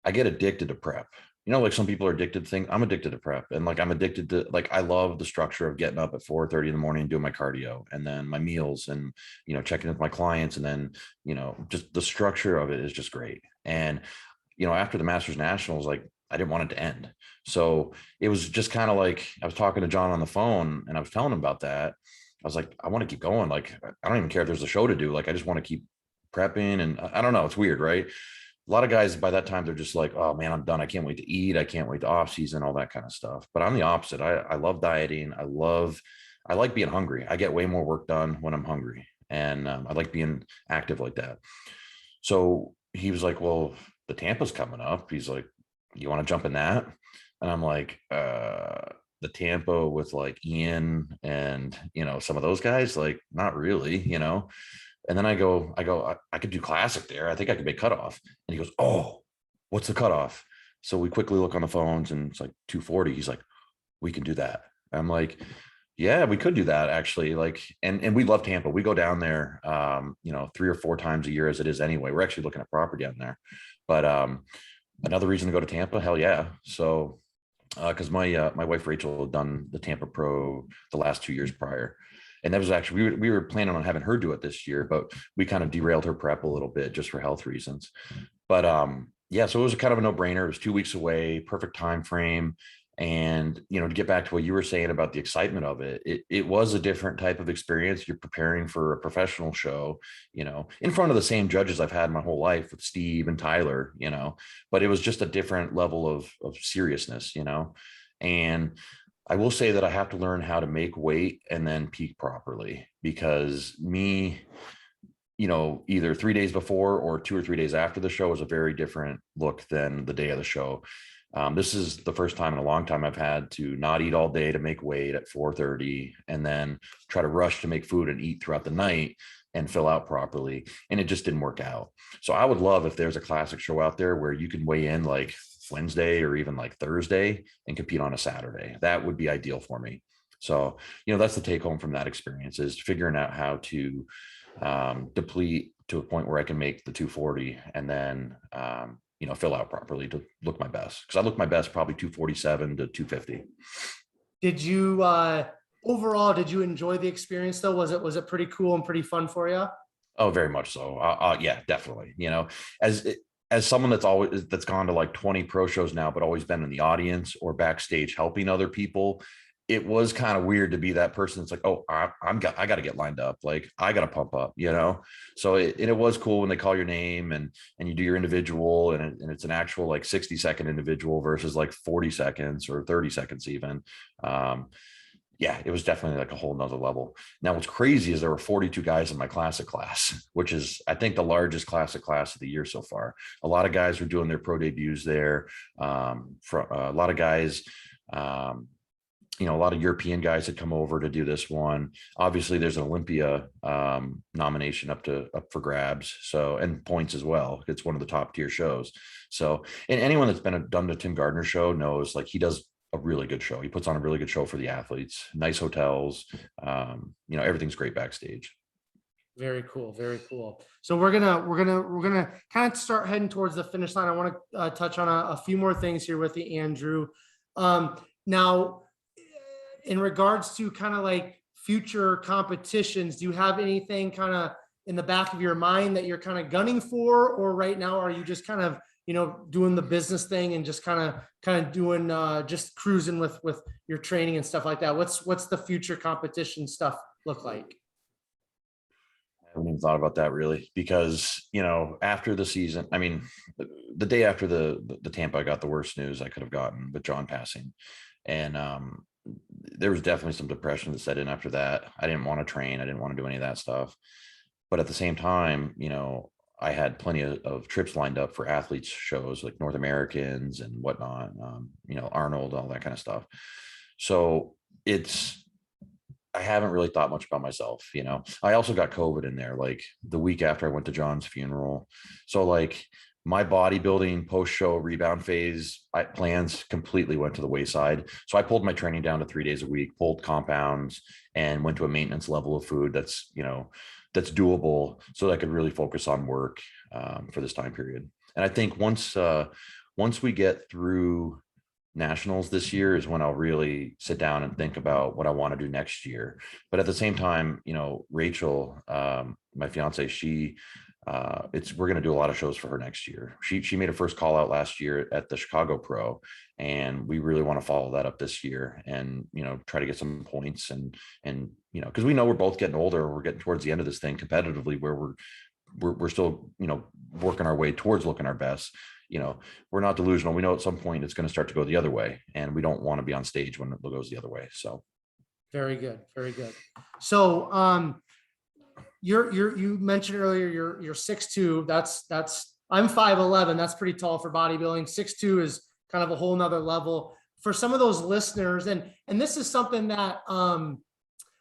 I get addicted to prep. Like some people are addicted to things. I'm addicted to prep, and like I'm addicted to, like, I love the structure of getting up at 4:30 in the morning, doing my cardio, and then my meals, and checking with my clients, and then just the structure of it is just great. And after the Masters Nationals, like, I didn't want it to end. So it was just kind of like, I was talking to John on the phone, and I was telling him about that. I was like, I want to keep going. Like, I don't even care if there's a show to do. Like, I just want to keep prepping. And I don't know, it's weird, right? A lot of guys by that time, they're just like, oh man, I'm done. I can't wait to eat. I can't wait to off season, all that kind of stuff. But I'm the opposite. I love dieting. I like being hungry. I get way more work done when I'm hungry. And I like being active like that. So he was like, well, the Tampa's coming up. He's like, you want to jump in that? And I'm like, the Tampa with like Ian and, some of those guys, like, not really. And then I go, I could do classic there. I think I could make cutoff. And he goes, oh, what's the cutoff? So we quickly look on the phones, and it's like 240. He's like, we can do that. I'm like, yeah, we could do that actually. Like, and we love Tampa. We go down there, 3 or 4 times a year as it is anyway. We're actually looking at property down there, but another reason to go to Tampa, hell yeah. So, cause my wife, Rachel, had done the Tampa Pro the last 2 years prior. And that was actually, we were planning on having her do it this year, but we kind of derailed her prep a little bit just for health reasons. But yeah, so it was kind of a no-brainer. It was 2 weeks away, perfect time frame. And to get back to what you were saying about the excitement of it, it was a different type of experience. You're preparing for a professional show, in front of the same judges I've had my whole life with Steve and Tyler, but it was just a different level of seriousness, and I will say that I have to learn how to make weight and then peak properly, because either 3 days before or 2 or 3 days after the show is a very different look than the day of the show. This is the first time in a long time I've had to not eat all day to make weight at 4:30 and then try to rush to make food and eat throughout the night and fill out properly. And it just didn't work out. So I would love if there's a classic show out there where you can weigh in like Wednesday or even like Thursday and compete on a Saturday. That would be ideal for me. So, that's the take home from that experience, is figuring out how to deplete to a point where I can make the 240 and then, fill out properly to look my best. Cause I look my best probably 247 to 250. Did you, overall, did you enjoy the experience though? Was it pretty cool and pretty fun for you? Oh, very much so. Yeah, definitely. As someone that's gone to like 20 pro shows now, but always been in the audience or backstage helping other people, it was kind of weird to be that person that's like, oh, I got to get lined up. Like, I got to pump up, So it was cool when they call your name and you do your individual, and it's an actual like 60-second individual versus like 40 seconds or 30 seconds even. Yeah, it was definitely like a whole nother level. Now, what's crazy is there were 42 guys in my classic class, which is, I think, the largest classic class of the year so far. A lot of guys were doing their pro debuts there. A lot of guys, you know, a lot of European guys had come over to do this one. Obviously there's an Olympia nomination up for grabs. So, and points as well. It's one of the top tier shows. So, and anyone that's done the Tim Gardner show knows, like, he does a really good show. He puts on a really good show for the athletes, nice hotels. You know, everything's great backstage. Very cool. Very cool. So we're gonna kind of start heading towards the finish line. I want to touch on a few more things here with you, Andrew. Now, in regards to kind of like future competitions, do you have anything kind of in the back of your mind that you're kind of gunning for, or right now are you just kind of, you know, doing the business thing and just kind of doing just cruising with your training and stuff like that? What's the future competition stuff look like? I haven't even thought about that really, because, you know, after the season, I mean, the day after the Tampa, I got the worst news I could have gotten with John passing. And there was definitely some depression that set in after that. I didn't want to train. I didn't want to do any of that stuff. But at the same time, you know, I had plenty of trips lined up for athletes shows like North Americans and whatnot, you know, Arnold, all that kind of stuff. So I haven't really thought much about myself, you know. I also got COVID in there, like the week after I went to John's funeral. So like my bodybuilding post-show rebound phase plans completely went to the wayside. So I pulled my training down to 3 days a week, pulled compounds, and went to a maintenance level of food that's, you know, that's doable, so that I could really focus on work for this time period. And I think once we get through nationals this year is when I'll really sit down and think about what I want to do next year. But at the same time, you know, Rachel, my fiance, we're going to do a lot of shows for her next year. She made her first call out last year at the Chicago Pro, and we really want to follow that up this year and, you know, try to get some points and, you know, because we know we're both getting older. We're getting towards the end of this thing competitively, where we're still, you know, working our way towards looking our best. You know, we're not delusional. We know at some point it's going to start to go the other way, and we don't want to be on stage when it goes the other way. So very good. Very good. So you mentioned earlier you're 6'2". That's I'm 5'11". That's pretty tall for bodybuilding. 6'2" is kind of a whole nother level for some of those listeners. And this is something that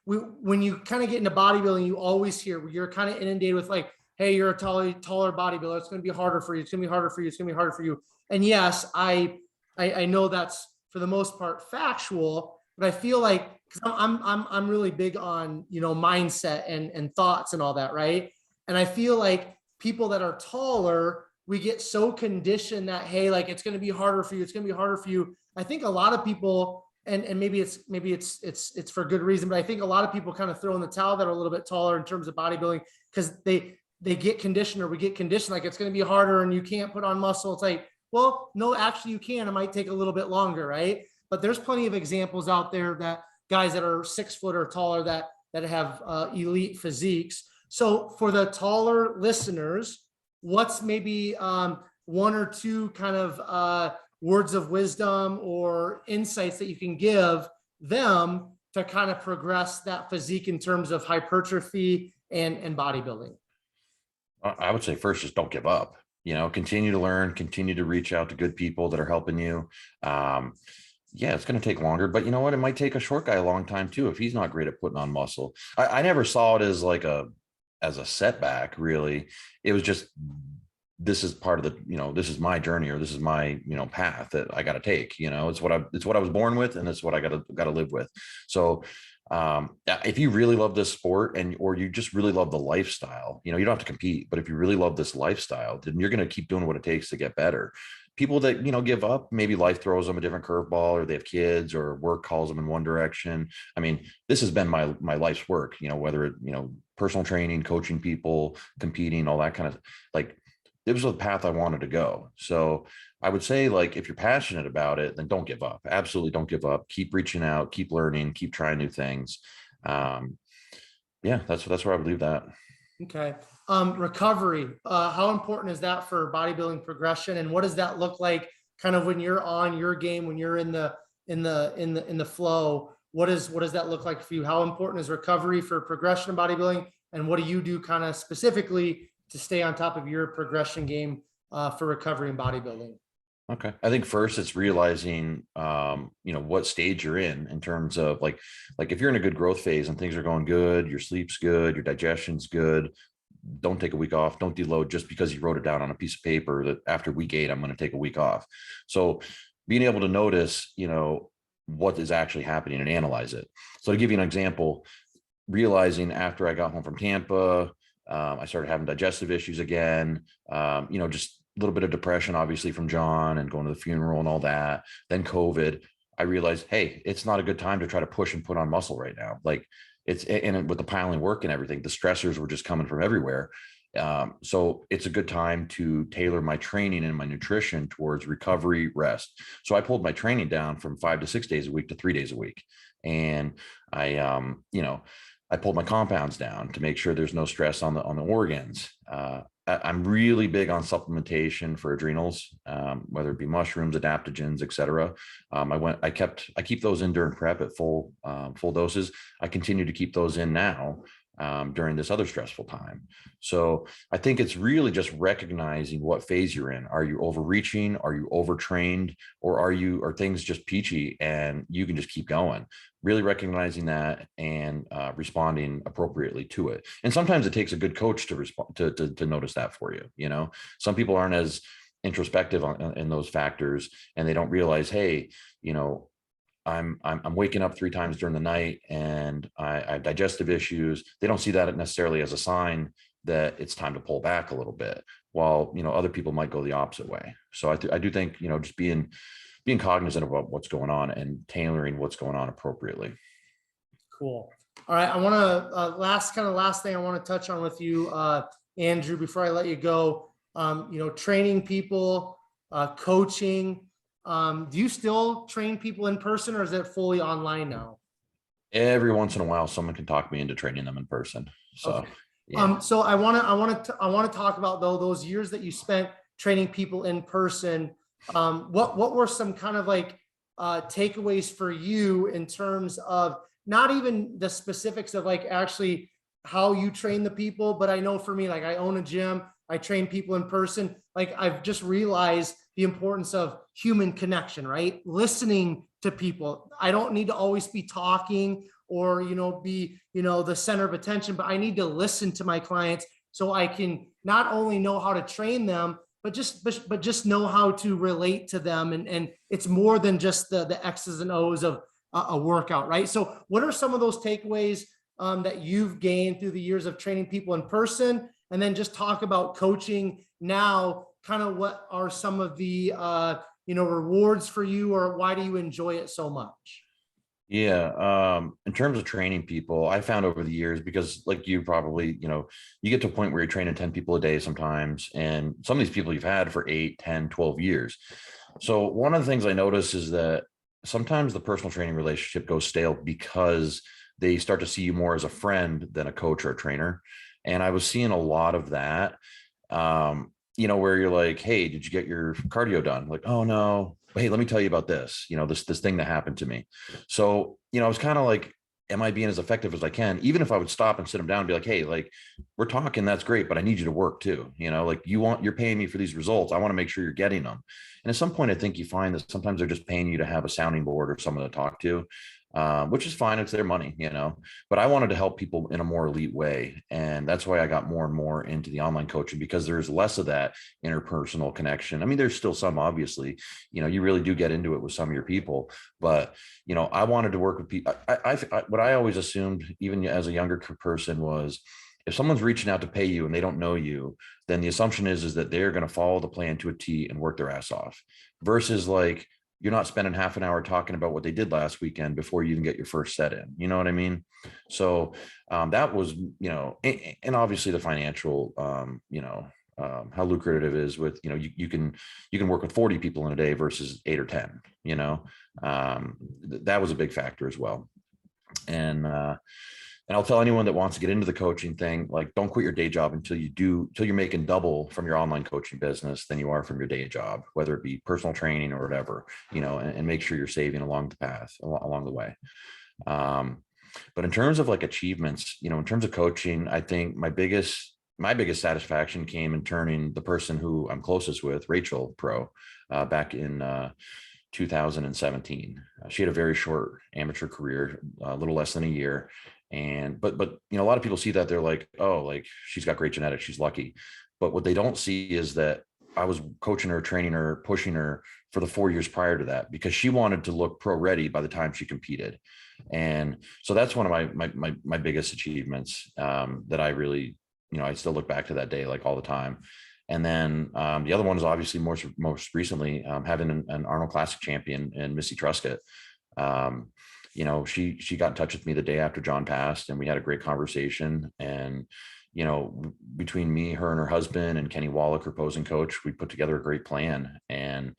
when you kind of get into bodybuilding, you always hear, you're kind of inundated with like, hey, you're a taller bodybuilder. It's going to be harder for you. It's going to be harder for you. It's going to be harder for you. And yes, I know that's for the most part factual, but I feel like, because I'm really big on, you know, mindset and thoughts and all that, right? And I feel like people that are taller, we get so conditioned that, hey, like, it's going to be harder for you. It's going to be harder for you. I think a lot of people, and maybe it's for good reason, but I think a lot of people kind of throw in the towel that are a little bit taller in terms of bodybuilding, because they get conditioned, or we get conditioned like it's going to be harder and you can't put on muscle. It's like, well, no, actually you can. It might take a little bit longer, right? But there's plenty of examples out there that guys that are 6 foot or taller that have elite physiques. So for the taller listeners, what's maybe one or two kind of words of wisdom or insights that you can give them to kind of progress that physique in terms of hypertrophy and bodybuilding? I would say first, just don't give up, you know, continue to learn, continue to reach out to good people that are helping you. Yeah, it's going to take longer, but you know what? It might take a short guy a long time too, if he's not great at putting on muscle. I never saw it as like as a setback, really. It was just, this is part of the, you know, this is my journey, or this is my, you know, path that I got to take, you know, it's what I was born with, and it's what I got to live with. So if you really love this sport, or you just really love the lifestyle, you know, you don't have to compete, but if you really love this lifestyle, then you're going to keep doing what it takes to get better. People that, you know, give up, maybe life throws them a different curveball, or they have kids, or work calls them in one direction. I mean, this has been my life's work, you know, whether it, you know, personal training, coaching people, competing, all that kind of, like, it was the path I wanted to go. So I would say, like, if you're passionate about it, then don't give up. Absolutely don't give up. Keep reaching out, keep learning, keep trying new things. Yeah, that's where I would leave that. Okay. Recovery. How important is that for bodybuilding progression? And what does that look like kind of when you're on your game, when you're in the flow? What does that look like for you? How important is recovery for progression in bodybuilding? And what do you do kind of specifically to stay on top of your progression game for recovery in bodybuilding? Okay. I think first it's realizing, what stage you're in terms of like if you're in a good growth phase and things are going good, your sleep's good, your digestion's good, don't take a week off, don't deload just because you wrote it down on a piece of paper that after week 8, I'm going to take a week off. So being able to notice, what is actually happening and analyze it. So to give you an example, realizing after I got home from Tampa, I started having digestive issues again, just a little bit of depression, obviously from John and going to the funeral and all that. Then COVID, I realized, hey, it's not a good time to try to push and put on muscle right now. Like and with the piling work and everything, the stressors were just coming from everywhere. So it's a good time to tailor my training and my nutrition towards recovery, rest. So I pulled my training down from 5 to 6 days a week to 3 days a week. And I pulled my compounds down to make sure there's no stress on the organs. I'm really big on supplementation for adrenals, whether it be mushrooms, adaptogens, etc. I keep those in during prep at full doses. I continue to keep those in now during this other stressful time. So I think it's really just recognizing what phase you're in. Are you overreaching? Are you overtrained? Or are things just peachy and you can just keep going? Really recognizing that and responding appropriately to it. And sometimes it takes a good coach to respond to notice that for you. Some people aren't as introspective in those factors, and they don't realize, hey, I'm waking up 3 times during the night and I have digestive issues. They don't see that necessarily as a sign that it's time to pull back a little bit, while other people might go the opposite way. So I do think just being cognizant about what's going on and tailoring what's going on appropriately. Cool. All right. I want to last thing I want to touch on with you, Andrew, before I let you go. Training people, coaching. Do you still train people in person, or is it fully online now? Every once in a while, someone can talk me into training them in person. So, okay. Yeah. So I want to talk about those years that you spent training people in person. What were some kind of takeaways for you in terms of not even the specifics of actually how you train the people, but I know for me, I own a gym, I train people in person. I've just realized the importance of human connection, right? Listening to people. I don't need to always be talking or, be, the center of attention, but I need to listen to my clients so I can not only know how to train them, but just know how to relate to them. And it's more than just the X's and O's of a workout, right? So what are some of those takeaways that you've gained through the years of training people in person? And then just talk about coaching now, kind of what are some of the, rewards for you, or why do you enjoy it so much? Yeah. In terms of training people, I found over the years, because like you probably, you get to a point where you're training 10 people a day sometimes. And some of these people you've had for 8, 10, 12 years. So one of the things I notice is that sometimes the personal training relationship goes stale because they start to see you more as a friend than a coach or a trainer. And I was seeing a lot of that, where you're like, hey, did you get your cardio done? Like, oh no. Hey, let me tell you about this, this thing that happened to me. So, I was kind of like, am I being as effective as I can? Even if I would stop and sit them down and be like, hey, we're talking, that's great, but I need you to work too. You're paying me for these results. I want to make sure you're getting them. And at some point, I think you find that sometimes they're just paying you to have a sounding board or someone to talk to. Which is fine. It's their money, but I wanted to help people in a more elite way. And that's why I got more and more into the online coaching, because there's less of that interpersonal connection. I mean, there's still some, obviously, you really do get into it with some of your people, but, I wanted to work with people. What I always assumed, even as a younger person, was if someone's reaching out to pay you and they don't know you, then the assumption is that they're going to follow the plan to a T and work their ass off, versus you're not spending half an hour talking about what they did last weekend before you even get your first set in. You know what I mean? So that was, and obviously the financial, how lucrative it is with, you can work with 40 people in a day versus 8 or 10, that was a big factor as well. And I'll tell anyone that wants to get into the coaching thing, don't quit your day job until you're making double from your online coaching business than you are from your day job, whether it be personal training or whatever, and make sure you're saving along the path, along the way. But in terms of achievements, in terms of coaching, I think my biggest my biggest satisfaction came in turning the person who I'm closest with, Rachel, pro, back in 2017. She had a very short amateur career, a little less than a year. But you know, a lot of people see that, they're like, oh, like she's got great genetics, she's lucky. But what they don't see is that I was coaching her, training her, pushing her for the 4 years prior to that, because she wanted to look pro ready by the time she competed. And so that's one of my biggest achievements, that I really, you know, I still look back to that day like all the time. And then the other one is obviously most recently having an Arnold Classic champion in Missy Truscott. You know, she got in touch with me the day after John passed, and we had a great conversation. And you know, between me, her, and her husband, and Kenny Wallach, her posing coach, we put together a great plan and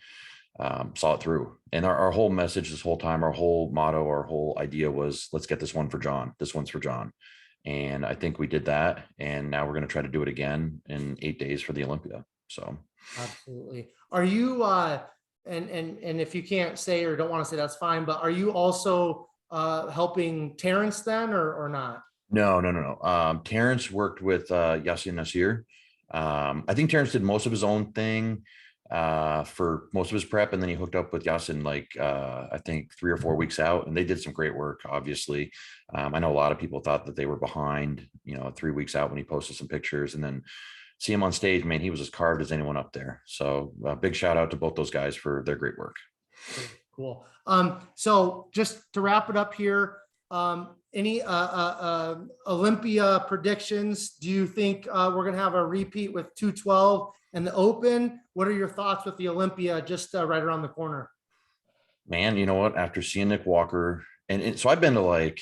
saw it through. And our whole message this whole time, our whole motto, our whole idea was, let's get this one for John. This one's for John. And I think we did that. And now we're going to try to do it again in 8 days for the Olympia. So absolutely. Are you and if you can't say or don't want to say, that's fine, but are you also helping Terrence then, or not? No. Terrence worked with Yasin Nasir. I think Terrence did most of his own thing for most of his prep, and then he hooked up with Yasin like I think 3 or 4 weeks out, and they did some great work. Obviously, I know a lot of people thought that they were behind, you know, 3 weeks out when he posted some pictures, and then see him on stage, man, he was as carved as anyone up there. So big shout out to both those guys for their great work. Cool. So just to wrap it up here, any Olympia predictions? Do you think we're going to have a repeat with 212 and the Open? What are your thoughts with the Olympia just right around the corner? Man, you know what? After seeing Nick Walker, and so I've been to, like,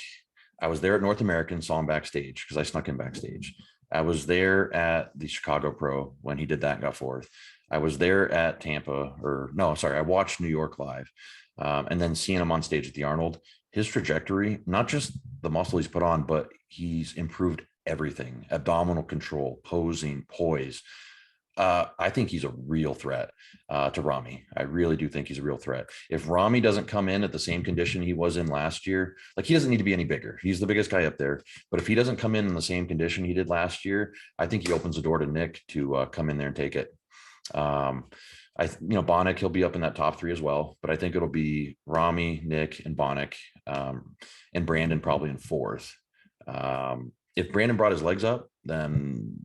I was there at North American, saw him backstage because I snuck him backstage. I was there at the Chicago Pro when he did that and got fourth. I was there at Tampa, I watched New York live. And then seeing him on stage at the Arnold, his trajectory, not just the muscle he's put on, but he's improved everything: abdominal control, posing, poise. I think he's a real threat to Rami. I really do think he's a real threat. If Rami doesn't come in at the same condition he was in last year, like, he doesn't need to be any bigger. He's the biggest guy up there. But if he doesn't come in the same condition he did last year, I think he opens the door to Nick to come in there and take it. Bonnick, he'll be up in that top 3 as well, but I think it'll be Rami, Nick, and Bonnick, and Brandon probably in 4th. If Brandon brought his legs up, then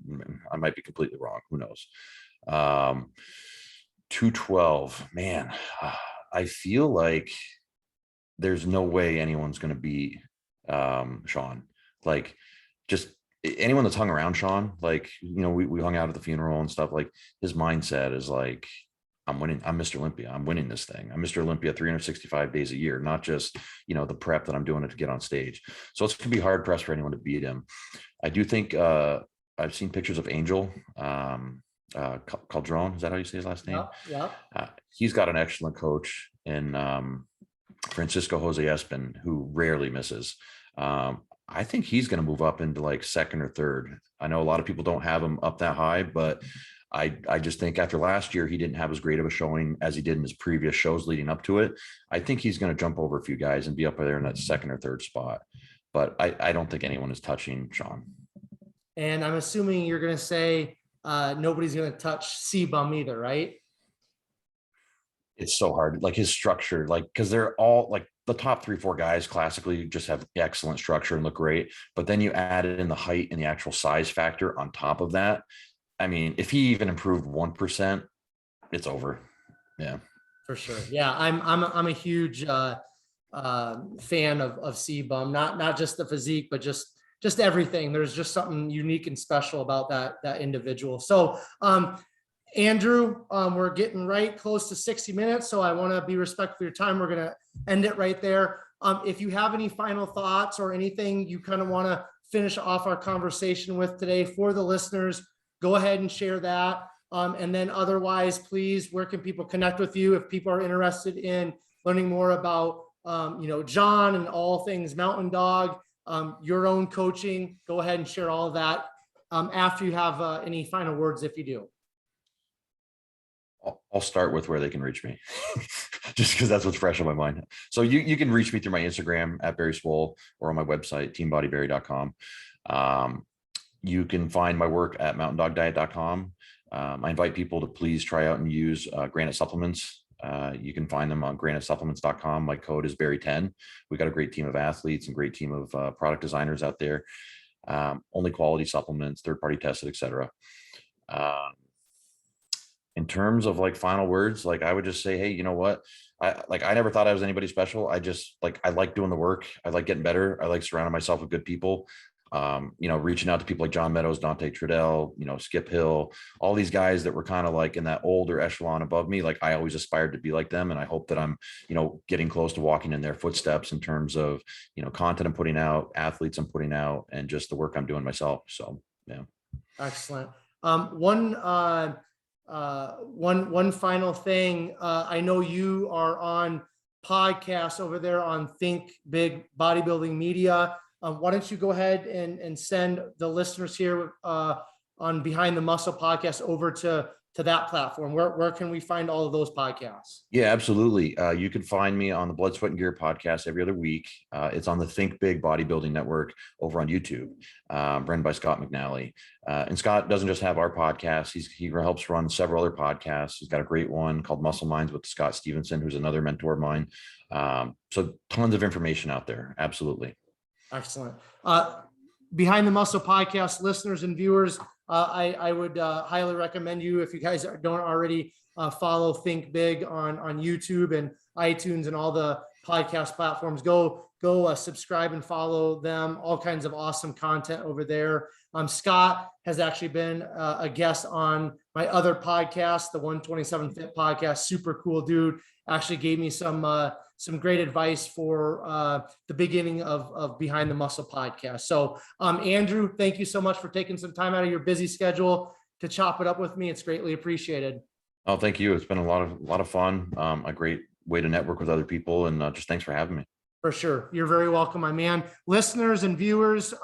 I might be completely wrong. Who knows? 212, man, I feel like there's no way anyone's going to beat Sean. Like, just anyone that's hung around Sean, like, you know, we hung out at the funeral and stuff. Like, his mindset is like, I'm winning. I'm Mr. Olympia. I'm winning this thing. I'm Mr. Olympia 365 days a year, not just, you know, the prep that I'm doing it to get on stage. So it's going to be hard pressed for anyone to beat him. I do think I've seen pictures of Angel Calderon. Is that how you say his last name? Yeah. He's got an excellent coach in Francisco Jose Espin, who rarely misses. I think he's going to move up into like 2nd or 3rd. I know a lot of people don't have him up that high, but I just think after last year, he didn't have as great of a showing as he did in his previous shows leading up to it. I think he's going to jump over a few guys and be up there in that 2nd or 3rd spot. But I don't think anyone is touching Sean. And I'm assuming you're going to say nobody's going to touch C-Bum either, right? It's so hard. Like, his structure, like, because they're all like the top 3-4 guys classically just have excellent structure and look great. But then you add in the height and the actual size factor on top of that. I mean, if he even improved 1%, it's over. Yeah, for sure. Yeah, I'm a huge fan of C-Bum, not just the physique, but just everything. There's just something unique and special about that individual. So, Andrew, we're getting right close to 60 minutes, so I want to be respectful of your time. We're going to end it right there. If you have any final thoughts or anything you kind of want to finish off our conversation with today for the listeners, go ahead and share that. And then otherwise, please, where can people connect with you if people are interested in learning more about, John and all things Mountain Dog, your own coaching? Go ahead and share all of that after you have any final words, if you do. I'll start with where they can reach me, just because that's what's fresh on my mind. So you can reach me through my Instagram at Barry Swole or on my website, teambodyberry.com. You can find my work at mountaindogdiet.com. I invite people to please try out and use Granite supplements. You can find them on granitesupplements.com. My code is Barry10. We got a great team of athletes and great team of product designers out there. Only quality supplements, third-party tested, etc. In terms of like final words, like I would just say, hey, you know what? I never thought I was anybody special. I just I like doing the work. I like getting better. I like surrounding myself with good people. Reaching out to people like John Meadows, Dante Trudel, Skip Hill, all these guys that were kind of like in that older echelon above me. Like I always aspired to be like them. And I hope that I'm, getting close to walking in their footsteps in terms of, content I'm putting out, athletes I'm putting out, and just the work I'm doing myself. So, yeah. Excellent. One final thing. I know you are on podcasts over there on Think Big Bodybuilding Media. Why don't you go ahead and send the listeners here on Behind the Muscle podcast over to that platform? Where can we find all of those podcasts? Yeah, absolutely. You can find me on the Blood, Sweat, and Gear podcast every other week. It's on the Think Big Bodybuilding Network over on YouTube, run by Scott McNally. And Scott doesn't just have our podcast. He helps run several other podcasts. He's got a great one called Muscle Minds with Scott Stevenson, who's another mentor of mine. So tons of information out there. Absolutely. Excellent. Behind the Muscle podcast listeners and viewers, I would highly recommend you, if you guys don't already follow Think Big on YouTube and iTunes and all the podcast platforms, go subscribe and follow them. All kinds of awesome content over there. Scott has actually been a guest on my other podcast, the 127 Fit podcast. Super cool dude. Actually gave me some great advice for the beginning of Behind the Muscle podcast. So Andrew, thank you so much for taking some time out of your busy schedule to chop it up with me. It's greatly appreciated. Oh, thank you. It's been a lot of fun. A great way to network with other people, and just thanks for having me. For sure. You're very welcome, my man. Listeners and viewers,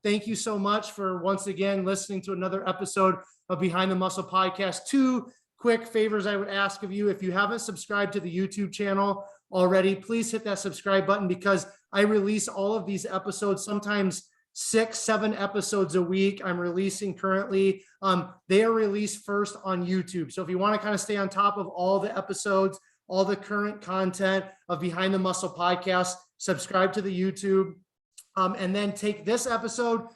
thank you so much for once again listening to another episode of Behind the Muscle podcast. 2 quick favors I would ask of you. If you haven't subscribed to the YouTube channel already, please hit that subscribe button, because I release all of these episodes, sometimes 6-7 episodes a week I'm releasing currently. They are released first on YouTube. So if you want to kind of stay on top of all the episodes, all the current content of Behind the Muscle podcast, subscribe to the YouTube. And then take this episode.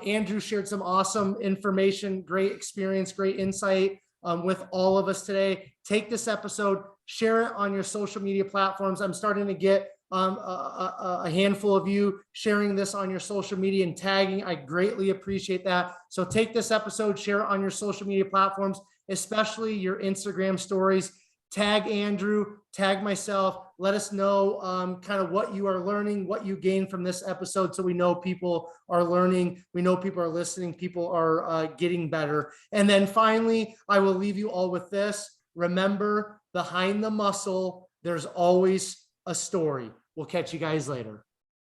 Andrew shared some awesome information, great experience, great insight with all of us today. Take this episode, share it on your social media platforms. I'm starting to get a handful of you sharing this on your social media and tagging. I greatly appreciate that. So take this episode, share it on your social media platforms, especially your Instagram stories. Tag Andrew, tag myself. Let us know kind of what you are learning, what you gain from this episode, so we know people are learning, we know people are listening, people are getting better. And then finally, I will leave you all with this. Remember, behind the muscle, there's always a story. We'll catch you guys later.